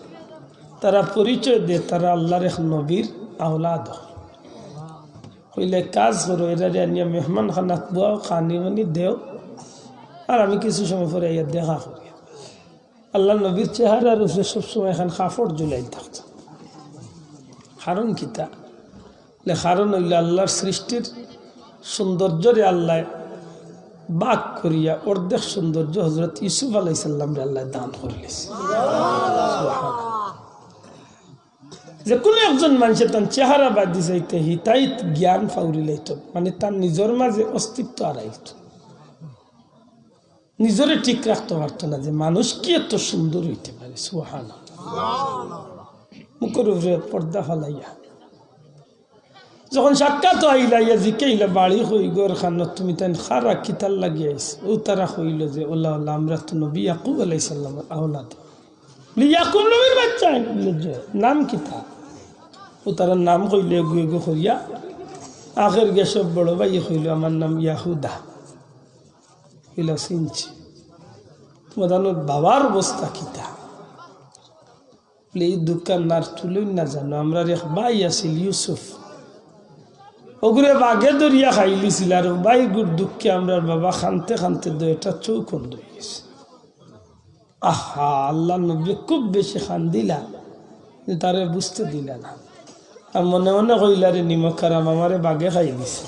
A: তারা পরিচয় দে তারা আল্লাহর এক নবীর আওলাদ। হইলে কাজ করো এরা নিয়ে মেহমান খানাত বুয়াও খানি মানি দেও, আর আমি কিছু সময় পরে ইয়া দেখা করি। আল্লাহ নবীর চেহারার উপরে সবসময় এখন কাপড় ঝুলাই থাকত। কারণ কিতা কারণ হইলে আল্লাহর সৃষ্টির সৌন্দর্যরে আল্লাহ বাক করিয়া অর্ধেক সৌন্দর্য হযরত ইউসুফ আলাইহিস সালামরে আল্লাহ দান করলেন। যে কোনো একজন মানুষের তার চেহারা বাদ যাইতে হিতাই জ্ঞান ফাউরি লাইত, মানে তার নিজের মাঝে অস্তিত্ব হারাইত, নিজরে ঠিক রাখতে পারত না যে মানুষ কি এত সুন্দর হইতে পারে। সুবহানাল্লাহ। মুখের উপরে পর্দা ফেলাইয়া যখন সাক্ষাৎ আইলাইয়া জিকাইলা বাড়ি হই গর খানত তুমি তাই খারা কিতাল লাগিয়ে আইস। ও তারা হইল যে ওলা ওলা আমরা তো নবী ইয়াকুব আলাইহিস সালামের আওলাদ, ইয়াকুব নবীর বাচ্চা। নাম কিতা? ও তারা নাম কইলে গুয়ে গো করিয়া আখের গে সব বড় ভাই কইল আমার নাম ইয়াহুদা। কইলা চিনছি তোমার বাবার অবস্থা কিতা? এই দোকান আর তুলই না জানো আমরা এক ভাই আছিল ইউসুফ, ওগুলো বাঘে দরিয়া খাইলিছিল আর বাই গুড় দুঃখে আমরা বাবা খানতে খানতে এটা চৌক হয়ে গেছে। আহা, আল্লাহ নবী খুব বেশি খান দিলা, তারে বুঝতে দিলা না, আর মনে মনে কইলারে নিমক খারাপ আমারে বাঘে খাই দিছে।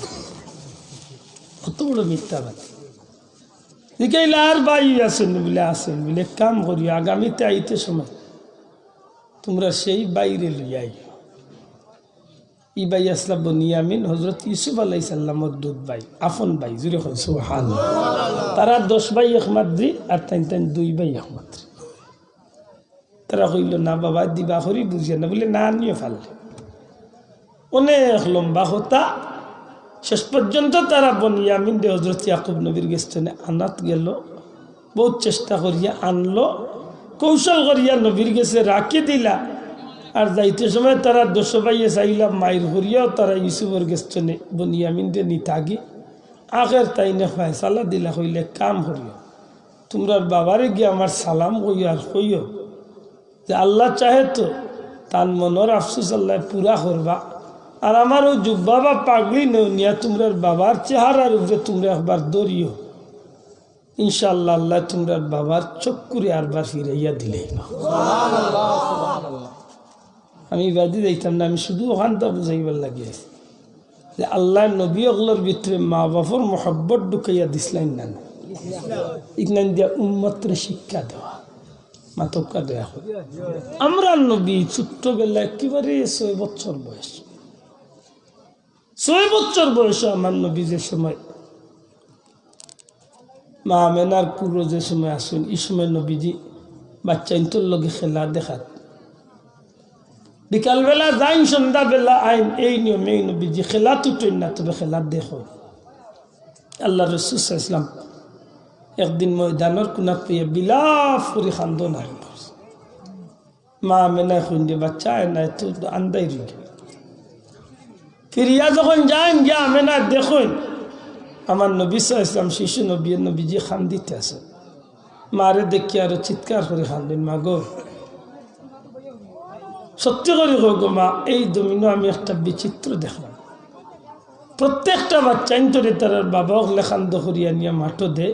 A: কত বড় মিথ্যাবাদী। জিকাইলা আর বাই আসেন বলে কাম করি আগামীতে আইতে সময় তোমরা সেই বাইরে লইয়াই। ই বাই আসলা বনিয়ামিন হজরত ইউসুফ আলাইহিস সালামর দুধ ভাই, আফন ভাই, জুড়ে হন সুবহানাল্লাহ। তারা 10 ভাই এক মাদ্রি আর তাই 2 ভাই এক মাদ্রি। তারা কইল না বাবা দিবা করি বুঝিয়া না, বলে না নিয়ে ফেললে। অনেক লম্বা হতা, শেষ পর্যন্ত তারা বনিয়ামিন দে হজরত ইয়াকুব নবীর গেস্টনে আনাত গেল। বহুত চেষ্টা করিয়া আনলো, কৌশল করিয়া নবীর গেছে রাখি দিলা। আর যাইতে সময় তারা 10 ভাইয়ে চাইলাম মায়ের করিয়াও তারা ইউসুফের গেস্টনে বনিয়ামিন দে নিতাগি আখের তাই না ফয়সালা দিলা, কইলে কাম করিও তোমরা বাবারে গিয়ে আমার সালাম কইও আর কইও যে আল্লাহ চাহে তো তার মনের আফসোস আল্লাহ পুরা করবা। আর আমার ও জুব্বা বা পাগলি নেও নিয়া তোমরা বাবার চেহারার উপরে তোমরা একবার দৌড়িও, ইনশাআল্লাহ আল্লাহ তোমরা বাবার চক্কুরে আরবার ফিরাইয়া দিলে। আমি বাদি দিতাম না, আমি শুধু ওখানটা বুঝাইবার লাগিয়েছি যে আল্লাহ নবী ওগুলোর ভিতরে মা বাবার মহব্বত ঢুকাইয়া দিসলেন না, ইগনান দিয়া উম্মতরে শিক্ষা দেওয়া, মাতকা দেওয়া। আমরা নবী ছোট্টবেলা একেবারে 6 বছর বয়স, 6 বছর বয়সে আমার নবী যে সময় মা আমেনার পুরো যে সময় আসুন, এই সময় নবীজি বাচ্চা ইন্তর লগে খেলা দেখাত। বিকালবেলা যাইন, সন্ধ্যাবেলা আইন, এই নিয়মে নবীজি খেলা তুটেন না, তবে খেলা দেখো। আল্লাহ রাসূল সাল্লাল্লাহু আলাইহি ওয়াসাল্লাম একদিন ময়দানের কোনাত পেয়ে বিলাপ করে খান্দন আরম্ভ করছে। মা আমেনা খুঁজে বাচ্চা নাই তো আন্দাই রইল। ফিরিয়া যখন যান গিয়া আমেনা দেখুন আমার নবী সাল্লাল্লাহু আলাইহি ওয়াসাল্লাম শিশু নবীজি খান্দিতে আছে। মারে দেখি আরো চিৎকার করে খান্দেন, মা গো সত্যি করে গো মা, এই জমিনে আমি একটা বিচিত্র দেখলাম। প্রত্যেকটা বাচ্চা ইন্তরে তার বাবা হলে খান্দ করিয়া নিয়ে মাঠো দে,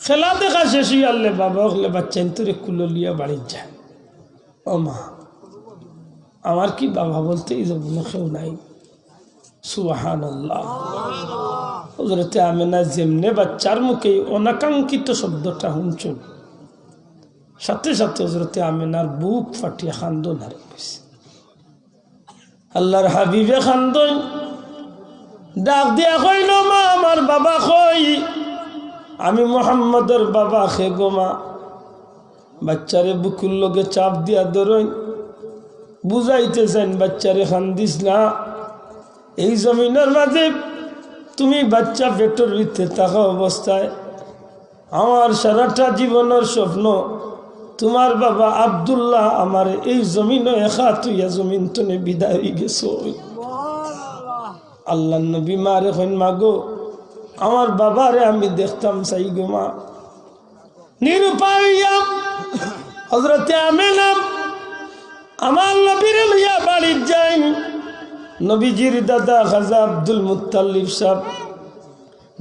A: খেলা দেখা শেষ হইয়া আনলে বাবা হলে বাচ্চা ইন্তরে কুলো লিয়া বাড়ি যায়। ও মা, আমার কি বাবা বলতে এই জমিনে কেউ নাই? সুবহানাল্লাহ। হযরতে আমেনা যেমনে বাচ্চার মুখে অনাকাঙ্ক্ষিত শব্দটা শুনছেন, সাথে সাথে হযরতে আমেনার বুক ফাটিয়া খান্দন হারে গেছে। আল্লাহর হাবিবে খান্দন ডাক দিয়া কইল, মা আমার বাবা কই? আমি মুহাম্মদের বাবা খে গো মা। বাচ্চারে বুকুর লগে চাপ দিয়া ধরইন, বুঝাইতেছেন বাচ্চারে খান্দিস না, এই জমিনের মাঝে তুমি বাচ্চা পেটের ভিতরে থাকা অবস্থায় আমার সারাটা জীবনের স্বপ্ন তোমার বাবা আব্দুল্লাহ আমার এই জমিনে একা তুইয়া জমিন তনে বিদায় হয়ে গেছ। আল্লাহ নবী মারে কইন, মা গো আমার বাবারে আমি দেখতাম চাই গো মা। নিরুপায় হযরতে আমেনা আমার নবীর লইয়া বাড়ি যাই। নবীজির দাদা খাজা আব্দুল মুত্তালিব সাহেব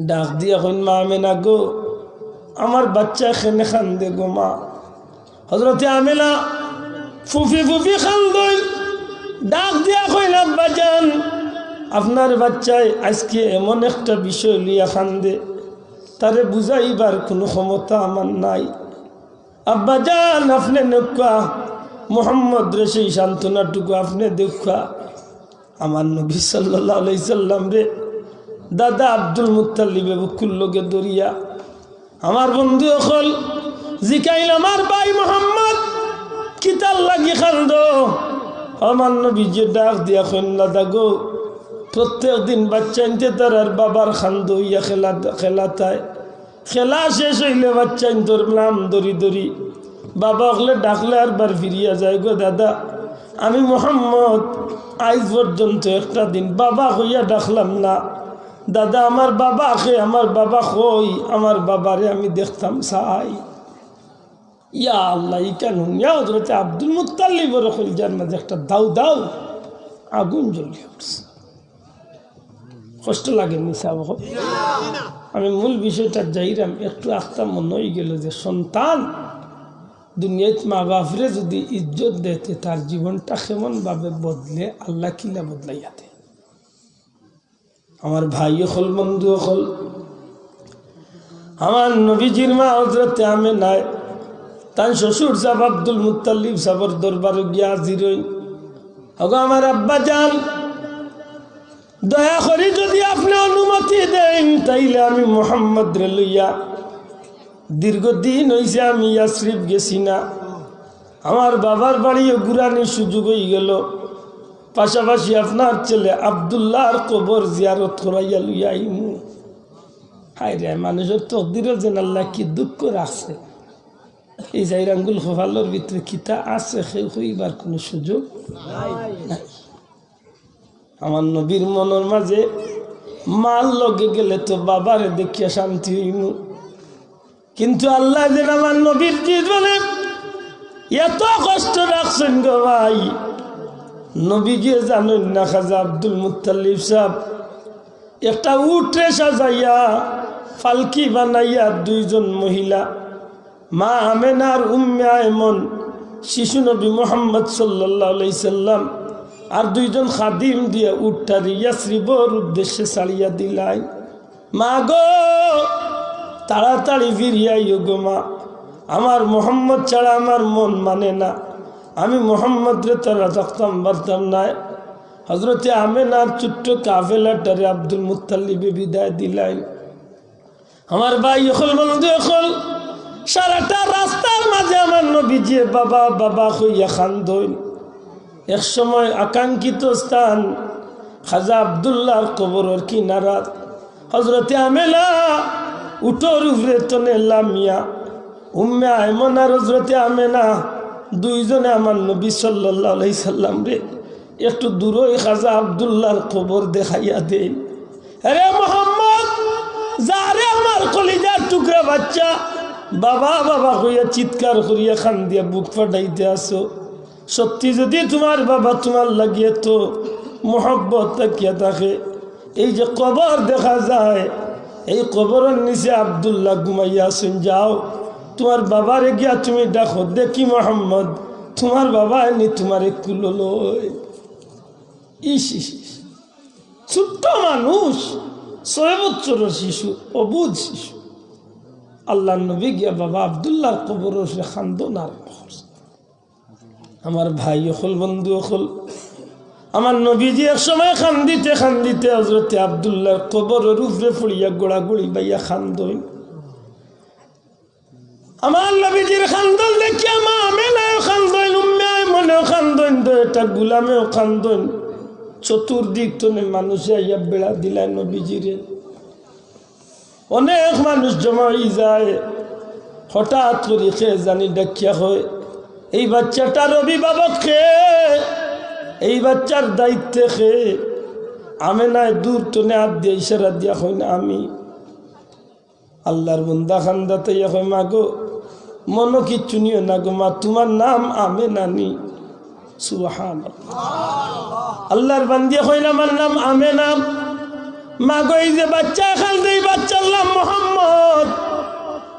A: ডাক দিয়া কইন, মা আমেনা গো আমার বাচ্চা এখানে খান্দে গো মা। হযরতে আমেনা ফুফি ফুফি খান্দই, ডাক দিয়া কইন, আব্বা জান আপনার বাচ্চায় আজকে এমন একটা বিষয় লিয়া খান্দে, তারে বুঝাইবার কোনো ক্ষমতা আমার নাই। আব্বা জান আপনি নেকা মুহাম্মদ রে সেই সান্ত্বনাটুকু আপনি দেখা। আমার নবী সাল্লাল্লাহু আলাইহি সাল্লাম রে দাদা আব্দুল মুত্তালিব বুকুর লগে দরিয়া আমার বন্ধু হল জিকাইল, আমার ভাই মোহাম্মদ কিতাল লাগি খান্দ। আমার নবী যে ডাক দিয়া কইন, দাদা গো প্রত্যেক দিন বাচ্চা আনতে তার আর বাবার খান্দ হইয়া খেলাতায়, খেলা শেষ হইলে বাচ্চা তোর নাম দরি দরি বাবা হলে ডাকলে আর বার ফিরিয়া যায় গো দাদা। আমি মোহাম্মদ আজ পর্যন্ত একটা দিন বাবা হইয়া ডাকলাম না। দাদা আমার বাবা খে, আমার বাবা কই, আমার বাবারে আমি দেখতাম চাই। ইয়া আল্লাহ, ই কেন হযরতে আব্দুল মুত্তালিবের কলিজার মাঝে একটা দাউ দাউ আগুন জ্বলিয়ে উঠছে। কষ্ট লাগেনি সাহেব? আমি মূল বিষয়টা যাইরাম একটু আখতা মনে হয়ে গেল যে সন্তান দুনিয়ায় মা বাপরে যদি ইজ্জত দেতে তার জীবনটা কেমনভাবে বদলে আল্লাহ কিলা বদলাইয়াতে। আমার ভাই হল বন্ধু হল, আমার নবীজির মা হযরতে আমেনা তার শ্বশুর সাহেব আব্দুল মুত্তালিব সাহেবের দরবারে গিয়া হাজির হইন। ওগো আমার আব্বা জান, দয়া করে যদি আপনি অনুমতি দেন তাইলে আমি মুহাম্মদ রে লইয়া, দীর্ঘদিন হইছে আমি ইয়াসরিব গেছি না, আমার বাবার বাড়িও ঘুরানোর সুযোগ হয়ে গেল, পাশাপাশি আপনার ছেলে আব্দুল্লাহর কবর জিয়ারত করাইয়া লইয়া আইমু। হায় রে, মানুষের তকদিরও যেন আল্লাহ কি দুঃখ রাখছে। এই জাইরাঙ্গুল খোফালোর ভিতরে কিতা আছে সেই হইবার কোনো সুযোগ নাই। আমার নবীর মনের মাঝে মাল লগে গেলে তো বাবারে দেখিয়া শান্তি হইমু, কিন্তু আল্লাহ যেন আমার নবীর জীবনে এত কষ্ট রাখছেন গো ভাই। নবীজি জানেন না খাজা আব্দুল মুত্তালিব সাহেব একটা উঠে সাজাইয়া ফালকি বানাইয়া দুইজন মহিলা মা আমেনার উম্মে আয়মন শিশু নবী মুহাম্মদ সাল্লাল্লাহু আলাইহি সাল্লাম আর দুইজন খাদিম দিয়ে উঠটা ইয়াসরিবর উদ্দেশ্যে ছাড়িয়া দিলাই। মা গো তাড়াতাড়ি ফিরিয়াইও গো মা, আমার মোহাম্মদ ছাড়া আমার মন মানে না, আমি মোহাম্মদ রে তারা থাকতাম পারতাম না। হজরতে আমেনার ছোট্ট কাফেলাটারে আব্দুল মুত্তালিবে বিদায় দিলাই। আমার ভাই হল বন্ধু হল, সারাটা রাস্তার মাঝে আমার নবীজি বাবা বাবা হইয়া খান্দইন। এক সময় আকাঙ্ক্ষিত স্থান খাজা আব্দুল্লাহর কবরের কিনারাত হজরতে আমেনা উঠোর উপরে তনে লামিয়া উম্মে আয়মন আর হজরতে আমেনা দুইজনে আমার নবী সাল্লাল্লাহু আলাইহি সাল্লাম রে একটু দূরে খাজা আব্দুল্লাহর কবর দেখাইয়া দেন। আরে মোহাম্মদ, যারে আমার কলিজার টুকরা বাচ্চা বাবা বাবা হইয়া চিৎকার করিয়া খান দিয়া বুক ফাটাইতে আসো, সত্যি যদি তোমার বাবা তোমার লাগিয়ে তো মোহব্বত তাকিয়া থাকে, এই যে কবর দেখা যায় এই কবরের নিচে আব্দুল্লাহ ঘুমাইয়া শুন, যাও তোমার বাবারে গিয়া তুমি দেখো, দেখি মোহাম্মদ তোমার বাবা এনি তোমার কুলো। ইস ছোট্ট মানুষ, 6 বছরের শিশু, অবুঝ শিশু, আল্লাহ নবী গিয়া বাবা আব্দুল্লাহর কবরের খান্দন আর আমার ভাই হল বন্ধু হল, আমার নবীজি এক সময় খান্দিতে খান্দিতে হযরতে আব্দুল্লাহর কবরের উপরে পড়িয়া গোড়াগড়ি বাইয়া খান্দন। আমার নবীজির খান্দন দেখিয়া মা আমেনাও খান্দন, উম্মে আয়মনেও খান্দন, এটা গুলামেও খান্দন। চতুর্দিক তনে মানুষে আইয়া বেড়া দিলায় নবীজিরে। অনেক মানুষ জমা হয়ে যায়, হঠাৎ করে খেয়ে জানি ডাকিয়া হয় এই বাচ্চাটার অভিভাবক খেয়ে, এই বাচ্চার দায়িত্বে খেয়ে আমেনায় দূর টনে হাত দিয়ে ইশারা দিয়া হয় না আমি। আল্লাহর বন্দা খান্দাতে হয় মা গো মনো কিচ্ছু নিও না গো মা, তোমার নাম আমেনা নি। সুবহানাল্লাহ, আল্লাহর বান্দিয়া হয় না আমার নাম আমেনা। মা গো এই যে বাচ্চা খান এই বাচ্চার নাম মোহাম্মদ।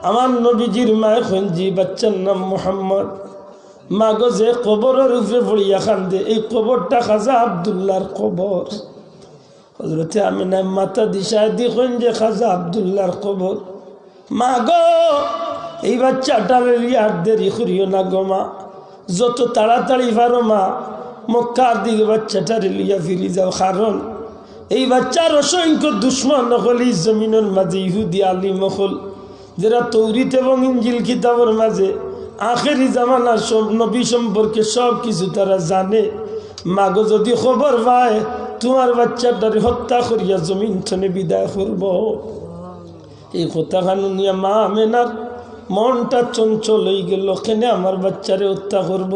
A: আমার নবীজির মায়ের খঞ্জি বাচ্চার নাম মোহাম্মদ। মা গো যে কবরের উপরে পড়িয়া খান্দে এই কবরটা খাজা আব্দুল্লাহর কবর। হযরতে আমিনা মাথা দিশায় দেখেন যে খাজা আব্দুল্লাহর কবর। মা গো এই বাচ্চাটার আর দেরি করিও না গো মা, যত তাড়াতাড়ি পারো মা মক্কার দিকে বাচ্চাটার লিয়া ফিরে যাও, কারণ এই বাচ্চার অসংখ্য দুশ্মন হল এই জমিনের মাঝে ইহুদি আলিম হল, যারা তৌরিত এবং ইঞ্জিল কিতাবের মাঝে আখেরি জামানার সব নবী সম্পর্কে সব কিছু তারা জানে। মাগো যদি খবর পায় তোমার বাচ্চাটারে হত্যা করিয়া জমিন থনে বিদায় করব, এই কথা কানুনিয়া মা আমেনার মনটা চঞ্চল হয়ে গেল, কেনে আমার বাচ্চারে হত্যা করব।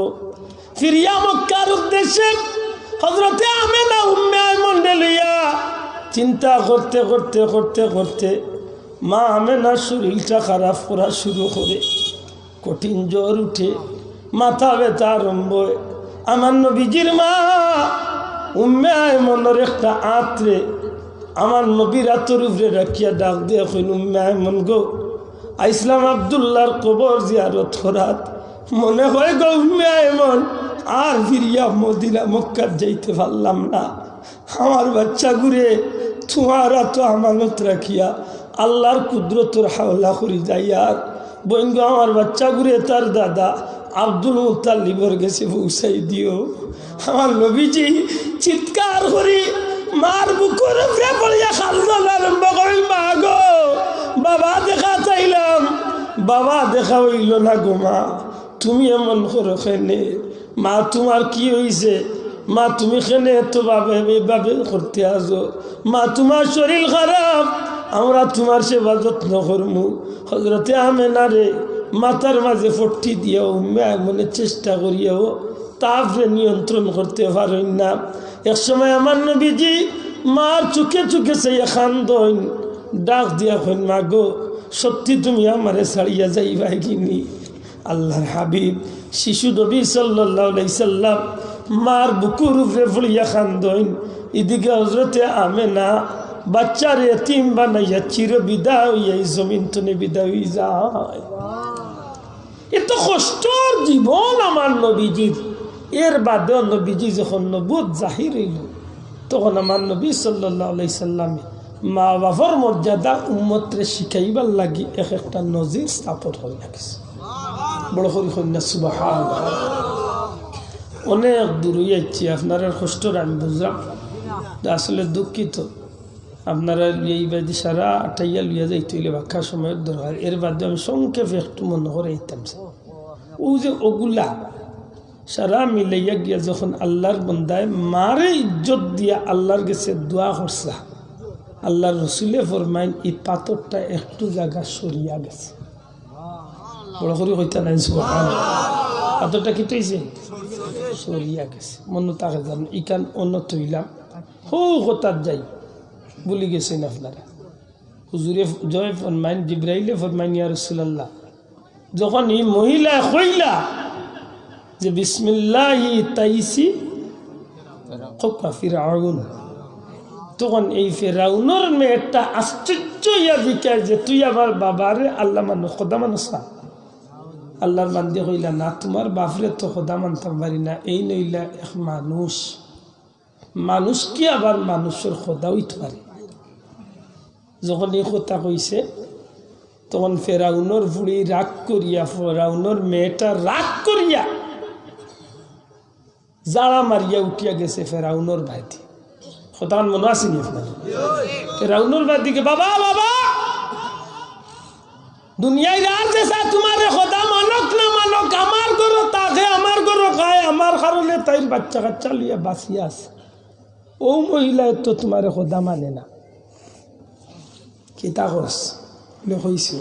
A: ফিরিয়া মক্কার উদ্দেশ্যে হযরতে আমেনা উম্মে আয়মন লইয়া চিন্তা করতে করতে করতে করতে মা আমেনার শরীরটা খারাপ করা শুরু করে, কঠিন জ্বর উঠে, মাথা ব্যথা আরম্ভ। আমার নবীজির মা উম্মে আয়মনের একটা আত্রে আমার নবীর আতর উপরে রাখিয়া ডাক দিয়া কইন এমন গো আইসলাম আব্দুল্লাহর কবর জিয়ারত করাত মনে হয় গো এমন আর ফিরিয়া মদিনা মক্কাত যাইতে পারলাম না। আমার বাচ্চা ঘুরে তোমার তো আমানত রাখিয়া আল্লাহর কুদরতর হাওলা করি যাইয়ার বইন আমার বাচ্চা ঘুরে তার দাদা আব্দুল মুত্তালিবর গেছে পৌঁছাই দিও। আমার নবীজি চিৎকার করি মার বুকুর উপরে পড়িয়া খালদন আরম্ভ করিল, মা গো বাবা দেখা চাইলাম, বাবা দেখা হইল না গো মা, তুমি এমন করো খেনে, মা তোমার কি হয়েছে, মা তুমি খেনে এত ভাবে করতে আসো, মা তোমার শরীর খারাপ, আমরা তোমার সেবা যত্ন করমু। হজরতে আমেনারে মাথার মাঝে ফট্টি দিয়েও মনে চেষ্টা করিয়াও তাপরে নিয়ন্ত্রণ করতে পারেন না। এক সময় আমার নবীজি মার চোখে চোখে সেই খান্দন ডাক দিয়া কইন, মা গো সত্যি তুমি আমারে ছাড়িয়া যাইবাই কিনি? আল্লাহর হাবিব শিশু নবী সাল্লাল্লাহু আলাইহি সাল্লাম মার বুকুর উপরে পড়িয়া খান্দন, এদিকে হজরতে আমেনা বাচ্চার এতিম বানাইয়া চির বিদায় হইয়া এই জমিন তনে বিদায় হয়ে যায়। এত কষ্টর জীবন আমার নবীজির। এর বাদেও নবীজি যখন নবুয়ত জাহির হইল তখন আমার নবী সাল্লাল্লাহু আলাইহি সাল্লামে মা বাবার মর্যাদা উম্মতরে শিখাইবার লাগি একটা নজির স্থাপন হয়ে গেছে। বড় করি কন্যা সুবহানাল্লাহ। অনেক দূর হইয়াছি, আপনারা কষ্টর আমি বুঝলাম, আসলে দুঃখিত। আপনারা এই বাদি সারা আটাইয়া লইয়া যাইতে হইলে বাক্কা সময়ের দরকার। এর বাদে আমি সংক্ষেপে একটু মনে করে আইতাম, ও যে ওগুলা সারা মিলাইয়া গিয়া যখন আল্লাহর বন্দায় মারে ইজ্জত দিয়া আল্লাহর কাছে দোয়া করছা, আল্লাহর রসুলে ফরমাইন এই পাথরটা একটু জায়গা সরিয়া গেছে। বড় করে হইতা নাই সুবহানাল্লাহ। পাথরটা কি তৈছে? সরিয়া গেছে। মনে তাকে জান ইকান অন্য তৈলাম হো হতার যাই বলি গেছেন আপনারা। হুজুরে জয় ফরমাইন, জিব্রাইলে ফরমাইন, ইয়া রাসূলুল্লাহ, যখন এই মহিলা কইলা যে বিসমিল্লাহি তাইসি কফা ফিরাউন, তখন এই ফেরাউনের মেয়েটা আশ্চর্য ইয়া জিজ্ঞাসা যে তুই আমার বাবারে আল্লাহ মানু খোদা মানুষ না? আল্লাহর বান্দে কইলা না, তোমার বাপরে তো খোদা মানতাম পারি না, এই নইলা এক মানুষ, মানুষ কি আবার মানুষের খোদা হইতে পারে? যখন এই কথা কইছে তখন ফেরাউনের বুড়ি রাগ করিয়া, ফেরাউনের মেয়েটা রাগ করিয়া জাড়া মারিয়া উঠিয়া গেছে ফেরাউনের ভাইটি। কথা মনে আসেনি আপনার? ফেরাউনের ভাইটিকে বাবা বাবা দুনিয়ায় রাজ দেশা তোমার খোদা মানক না মানক, আমার গরো তাকে আমার গরো খায়, আমার কারণে তাই বাচ্চা কাচ্চা লিয়া বাঁচিয়া আছে, ও মহিলায় তো তোমার খোদা মানে না। কিতা করস হয়েছে?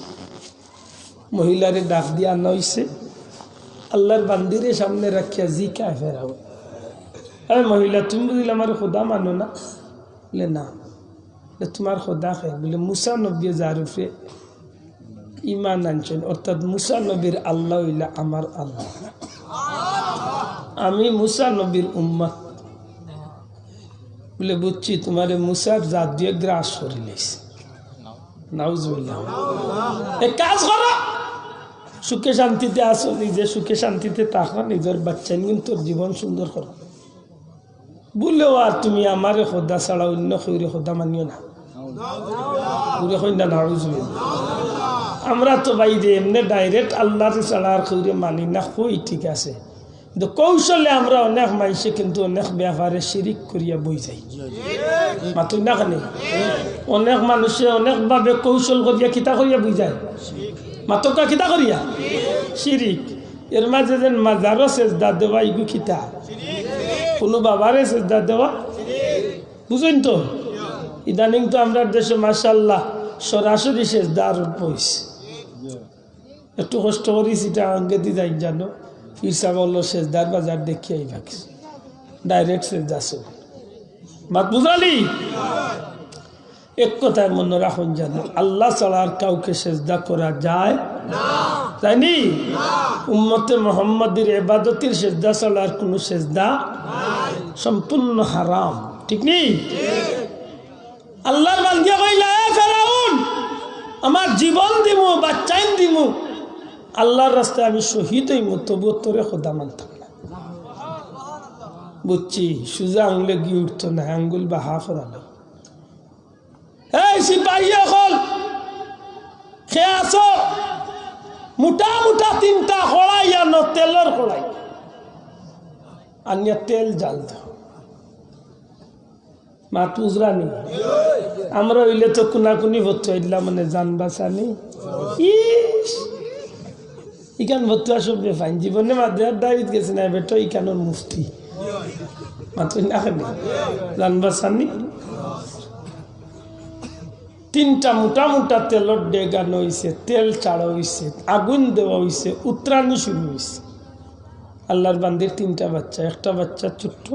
A: মহিলারে ডাক দিয়া আনা হয়েছে, আল্লাহর বান্দিরে সামনে রাখিয়া জিকা ফেরাও, আরে মহিলা তুমি বুঝলে আমার খোদা মানো না? বলে না। তোমার খোদা খাই? বলে মুসা নবী যার উপরে ইমান আনছেন, অর্থাৎ মুসা নবীর আল্লাহ হইলা আমার আল্লাহ, আমি মুসা নবীর উম্মত। বলে বুঝছি, তোমার মুসার জাত দিয়ে গ্রাস করে লেছে। নাউজুবিল্লাহ। এক কাজ করো, সুখে শান্তিতে আসো, নিজে সুখে শান্তিতে থাকো, নিজের বাচ্চা নিয়ে তোর জীবন সুন্দর করো। বললেও আর তুমি আমারে খোদা ছাড়া অন্য খৈরে খোদা মানিও না। আমরা তো বাইরে এমনি ডাইরেক্ট আল্লাহর ছাড়া আর খৈরে মানি না, কই ঠিক আছে, কিন্তু কৌশলে আমরা অনেক মানুষে কিন্তু অনেক ব্যাপারে শিরিক করিয়া বই যাই। মাতুই না কেন? অনেক মানুষে অনেকভাবে কৌশল করিয়া কিতা করিয়া বই যায়, মাতকা কিতা করিয়া শিরিক। এর মাঝে যেন মাজারও সেজদা দেওয়া ইগু খিতা, কোনো বাবারে সেজদা দেওয়া, বুঝেন তো? ইদানিং তো আমরা দেশে মাশাআল্লাহ সরাসরি সেজদা আর বইছে। একটু কষ্ট করি সেটা আঙ্গে দি যাই জানো, ফিরসা বললো সেজদার বাজার দেখিয়াই ভাগছে, ডাইরেক্ট সেজদা সব বাত বুঝালি। এক কথায় মনে রাখুন, জানো আল্লাহ ছাড়া আর কাউকে সেজদা করা যায় না, তাইনি? উম্মতে মুহাম্মাদের ইবাদতের সেজদা ছাড়া আর কোনো সেজদা সম্পূর্ণ হারাম, ঠিক নেই? আল্লাহর বান্দিয়া কইলা এ ফেরাউন আমার জীবন দিমু বাচ্চাইন দিমু আল্লাহর রাস্তায় আমি শহীদ হইমু তবুও তোরে খোদা মানতাম না বুঝছি সুজা আঙুলে গিয়ে উঠতো না আঙ্গুল বা হা ফরালো এই সিপাহী হল খেয়ে আসো মোটা মোটা 3টা কড়াই আনো তেলের কড়াই আনিয়া তেল জাল দাও মাত উজরা নেই আমরা হইলে তো কুনাকুনি ভর্তি হইলাম মানে জান বাঁচানি ইকান ভর্তি আসবে ফাইন জীবনে মাদ্রার দাবিত গেছে না বেটো ইকানোর মুফতি মাত্র না খানি জান বাঁচানি 3টা মোটা মোটা তেলর ডেগানো হয়েছে তেল চাড়া হয়েছে আগুন দেওয়া হয়েছে উত্তরানি শুরু হয়েছে আল্লাহর বান্দির 3টা বাচ্চা একটা বাচ্চা ছোট্ট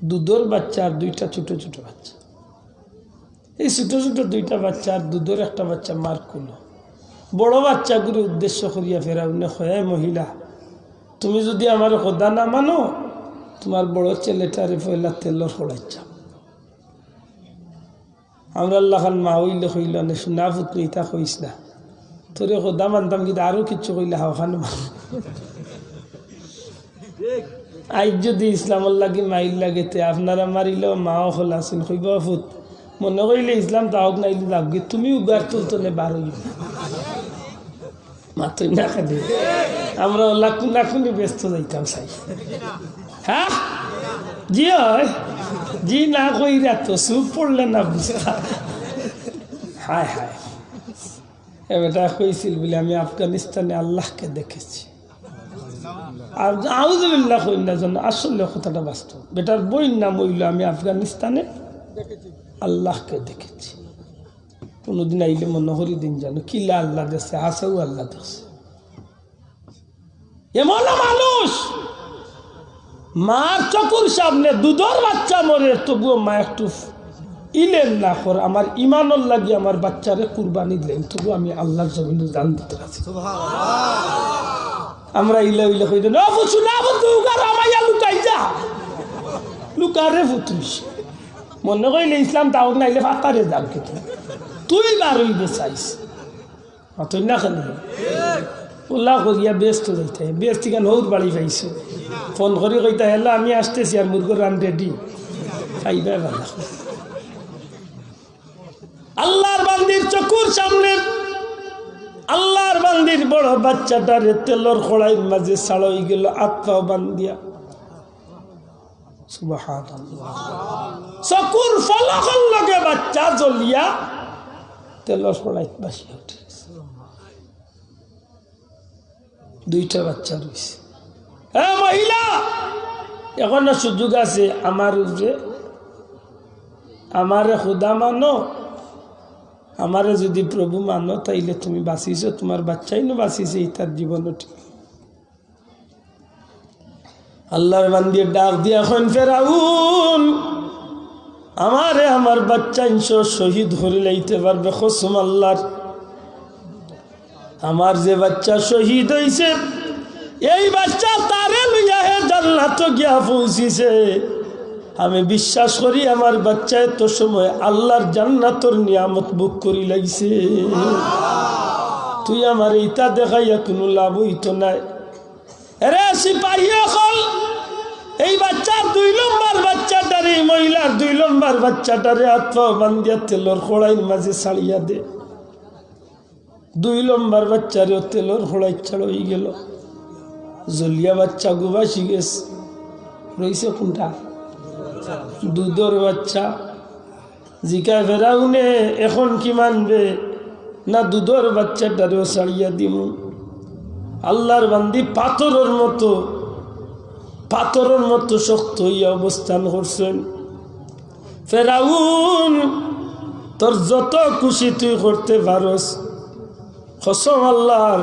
A: দুধের বাচ্চা আর 2টা ছোট ছোট বাচ্চা এই ছোট ছোট 2টা বাচ্চা আর দুধের একটা বাচ্চা মার কুলো বড় বাচ্চাগুলো উদ্দেশ্য করিয়া ফেরাউনে হয় মহিলা তুমি যদি আমার খোদা না মানো তোমার বড় ছেলেটারে পয়লা তেলর খোলাইছা আমরা আল্লাহ খান মা হইলে হইল না শোনা পুত্র ইতা কইস না তোরে খোদা মানতাম কিন্তু আরো কিছু কইলে হাও খান আজ যদি ইসলামর লাগে মাইল লাগেতে আপনারা মারিলেও মাও খোলাছেন কইব ফুত মনে করিলে ইসলাম তাওক নাইলে যাবি তুমিও গার তুলতো নে বার হইব মাত্র না খালি আমরা ওলা কুনাকুনি ব্যস্ত যাইতাম চাই হ্যাঁ জি হয় জি না কইরা তো চুপ পড়লে না বুঝা হায় হায় এবারটা কইছিল বলে আমি আফগানিস্তানে আল্লাহকে দেখেছি আর আউযুবিল্লাহ কইনা জানো আসলে কথাটা বাস্তব বেটার বইয়ের নাম হইল আমি আফগানিস্তানে আল্লাহকে দেখেছি কোনোদিন আইলে মনে করি দিন জানো কিলা আল্লাহ দেখছে হাসাও আল্লাহ দেখছে এমন মানুষ মার চকুর সামনে দুধের বাচ্চা মরে তবুও মা একটু ইলেন না কর আমার ইমানর লাগি আমার বাচ্চারে কুরবানি দিলেন তবু আমি আল্লাহর জমিনে জান দিতে আছি আমরা ইলে ইলে কই দেন ফুচু না ফুচু গার আমায়া লুকাই যা লুকারে ফুতুস মনে কইলে ইসলাম তাও নাইলে ফাকারে যাম কিন্তু তুই বার হইবে চাইস তুই না খালি ওলা করিয়া ব্যস্ত যাইতে ব্যস্ত কেন হৌর বাড়ি পাইছো ফোন করি কইতা হেলা আমি আসতেছি আর মুরগো রান রেডি খাইবে ভালো আল্লাহর বান্দির চকুর সামনে আল্লাহর বান্দির বড় বাচ্চাটার তেলর খড়াইয়ের মাঝে ছাড়াই গেল আত্মাও বান্দিয়া সুবহানাল্লাহ চকুর ফলকর লগে বাচ্চা জ্বলিয়া তেলর খড়াইত বাসি উঠে 2টা বাচ্চা রয়েছে হ্যাঁ মহিলা এখনো সুযোগ আছে আমার উপরে আমারে খুদা মানো আমারে যদি প্রভু মানো তাইলে তুমি বাঁচিছ তোমার বাচ্চাই না বাঁচিছে তার জীবনও ঠিক আল্লাহর বান্দির ডাক দিয়া এখন ফেরাউন আমারে আমার বাচ্চা ইনশো শহীদ হরে লাইতে পারবে কসম আল্লাহর আমার যে বাচ্চা শহীদ হইছে এই বাচ্চা তারে লইয়া হে জান্নাত গিয়া পৌঁছিছে আমি বিশ্বাস করি আমার বাচ্চা এত সময় আল্লাহর জান্নাতর নিয়ামত বুক করি লাগছে তুই আমার এইটা দেখাইয়া কোনো লাভ হইতো নাই রে সিপাহী হল এই বাচ্চার 2 নম্বর বাচ্চাটারে মহিলার 2 নম্বর বাচ্চাটারে আত্মা বান্ধিয়া তেলর খোড়াইয়ের মাঝে ছাড়িয়া দে 2 নম্বর বাচ্চারে তেলর খোড়াই ছাড় হয়ে গেল জলিয়া বাচ্চা গুবাসি গেছে রইছে কোনটা দুধের বাচ্চা জিকা ফেরাউনে এখন কি মানবে না দুধের বাচ্চাটারেও ছাড়িয়া দিব আল্লাহর বান্দি পাথরের মতো শক্ত হইয়া অবস্থান করছেন ফেরাউন তোর যত খুশি তুই করতে পারস কসম আল্লাহর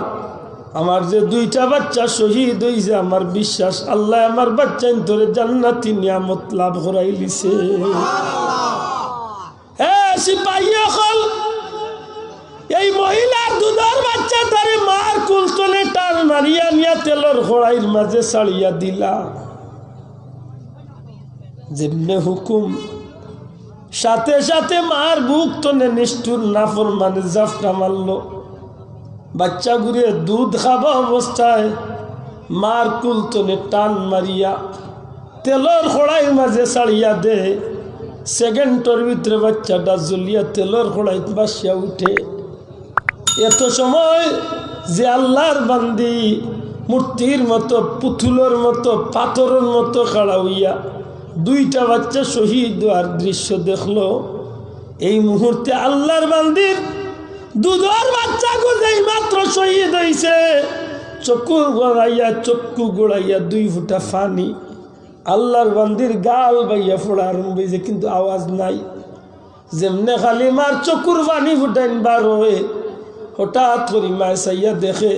A: আমার যে 2টা বাচ্চা শহীদ হইছে আমার বিশ্বাস আল্লাহ আমার বাচ্চা তোরে জান্নাতি নিয়ামত লাভ করাই লিছে হ্যাঁ সিপাহী হল এই মহিলার দুধের বাচ্চা তারে মার কুলতলে টান মারিয়া নিয়া তেলর খড়াইয়ের মাঝে ছাড়িয়া দিলা যেমনে হুকুম সাথে সাথে মার বুক তনে নিষ্ঠুর নাফরমানে জাফটা মারলো। বাচ্চা ঘুরে দুধ খাবা অবস্থায় মার কুল তনে টান মারিয়া তেলর খড়াইয়ের মাঝে ছাড়িয়া দে। সেকেন্ডের ভিতরে বাচ্চাটা জ্বলিয়া তেলর খড়াই বাসিয়া উঠে। এত সময় যে আল্লাহর বান্দি মূর্তির মতো, পুতুলের মতো, পাথরের মতো খাড়া হইয়া দুইটা বাচ্চা শহীদ হওয়ার দৃশ্য দেখলো। এই মুহূর্তে আল্লাহর বান্দির দুধর বাচ্চা গুজাই মাত্র শহীদ হইছে, চক্ষু গোড়াইয়া 2 ফুটা পানি আল্লাহর বান্দির গাল বাইয়া ফোড়া আরম্ভ হয়েছে, কিন্তু আওয়াজ নাই। যেমনে খালি মার চকুর পানি ফুটাইন বার হয়ে হঠাৎ করি মায় চাইয়া দেখে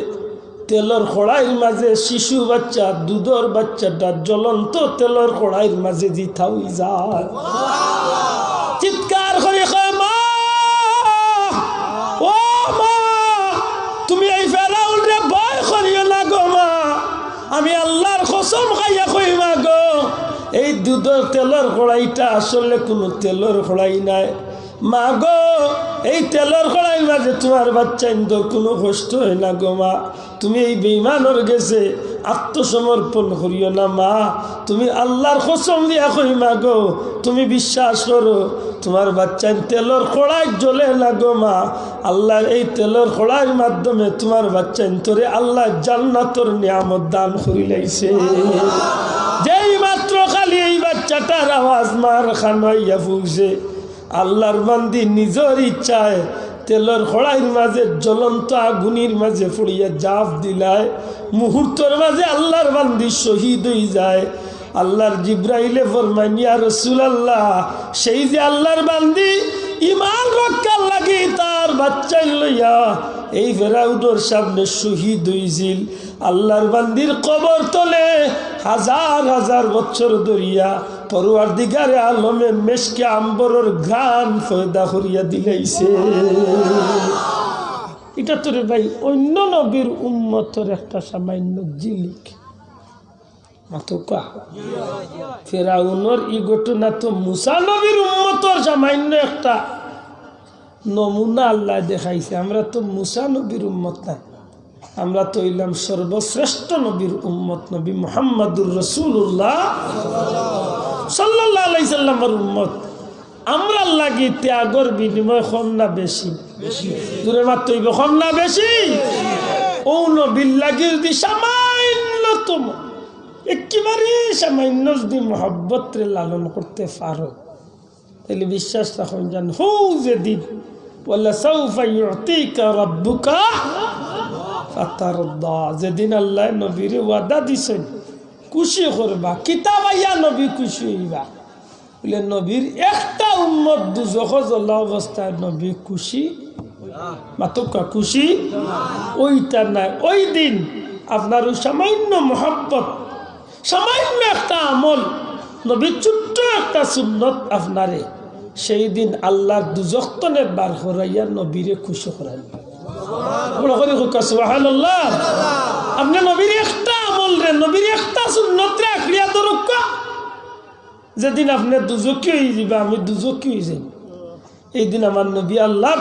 A: তেলর কড়াইয়ের মাঝে শিশু বাচ্চা, দুধর বাচ্চাটা জ্বলন্ত তেলর কড়াইয়ের মাঝে জিথা হই যায়। চিৎকার করে কয়, মা ও মা, তুমি এই ফেরাউন রে ভয় করিও না গো মা, আমি আল্লাহর কসম খাইয়া কই মা গো, এই দুধর তেলর কড়াইটা আসলে কোনো তেলর কড়াই নাই মা গো, এই তেলর কড়াইয়ের মাঝে তোমার বাচ্চা ইন্দোর কোনো কষ্ট হয় না গো মা, তুমি এই বেঈমানের গেছে আত্মসমর্পণ করিও না মা, তুমি আল্লাহর কসম দিয়া কই মা গো, তুমি বিশ্বাস করো তোমার বাচ্চা তেলর কড়াই জ্বলে না গো মা, আল্লাহর এই তেলর কড়াইয়ের মাধ্যমে তোমার বাচ্চা ইন্তরে আল্লাহ জান্নাতর নিয়ামত দান করিলাইছে। যেই মাত্র খালি এই বাচ্চাটার আওয়াজ মার খানাইয়া ফুকছে, আল্লাহর বান্দি নিজের ইচ্ছায় তেলর কড়াইয়ের মাঝে জ্বলন্ত আগুনের মাঝে পড়িয়া জাফ দিলায়। মুহূর্তের মাঝে আল্লাহর বান্দি শহীদ হয়ে যায়। আল্লাহর জিব্রাইলে ফরমাইন, ইয়া রাসূলুল্লাহ, সেই যে আল্লাহর বান্দি ইমান রক্ষার লাগি তার বাচ্চা লইয়া এই ফেরাউনের সামনে শহীদ হইছিল, আল্লাহর বান্দির কবর তলে হাজার হাজার বছর ধরিয়া পরওয়ারদিগারে আলমে মেশকে আম্বরের ঘ্রাণ ফয়দা করিয়া দিলাইছে। এটা তোরে ভাই অন্য নবীর উম্মতের একটা সামান্য জিলিক মাতকা। ফেরাউনের ই ঘটনা তো মুসা নবীর উম্মতের সামান্য একটা নমুনা আল্লাহ দেখাইছে। আমরা তো মুসা নবীর উম্মত না, আমরা তো হইলাম সর্বশ্রেষ্ঠ নবীর উম্মত, নবী মুহাম্মদুর রাসূলুল্লাহ সাল্লাল্লাহু আলাইহি সাল্লামের উম্মত। আমরা লাগি ত্যাগর বিনিময় কম না বেশি? দূরে মাত্র কম না বেশি? ও নবীর লাগি যদি সামান্যতম একেবারে সামান্য যদি মহব্বত রে লালন করতে পারো, তাহলে বিশ্বাস রাখুন জান হু যেদিন ওয়ালা সাউফা ইউতিকা রাব্বুকা ফাতারদা, যেদিন আল্লাহ নবীরে ওয়াদা দিছেন খুশি করবা, কিতাব আইয়া নবী খুশি হইবা, বলে নবীর একটা উম্মত দুজখ জ্বলা অবস্থায় নবী খুশি মাতকা খুশি ওইটা নাই। ওই দিন আপনার সামান্য মহব্বত, সামান্য একটা আমল, নবীর ছোট্ট একটা সুন্নত আপনারে সেই দিন আল্লাহর দুজখতনে বার করাইয়া নবীরে খুশি করাইল। সুবহানাল্লাহ। আপনি নবীর একটা আমল রে, নবীর একটা সুন্নত রে আঁকড়িয়া ধরুকা, যেদিন আপনি দুজকি হয়ে যাবে, আমি দুজকি হয়ে যাই, এই দিন আমার নবী আল্লাহ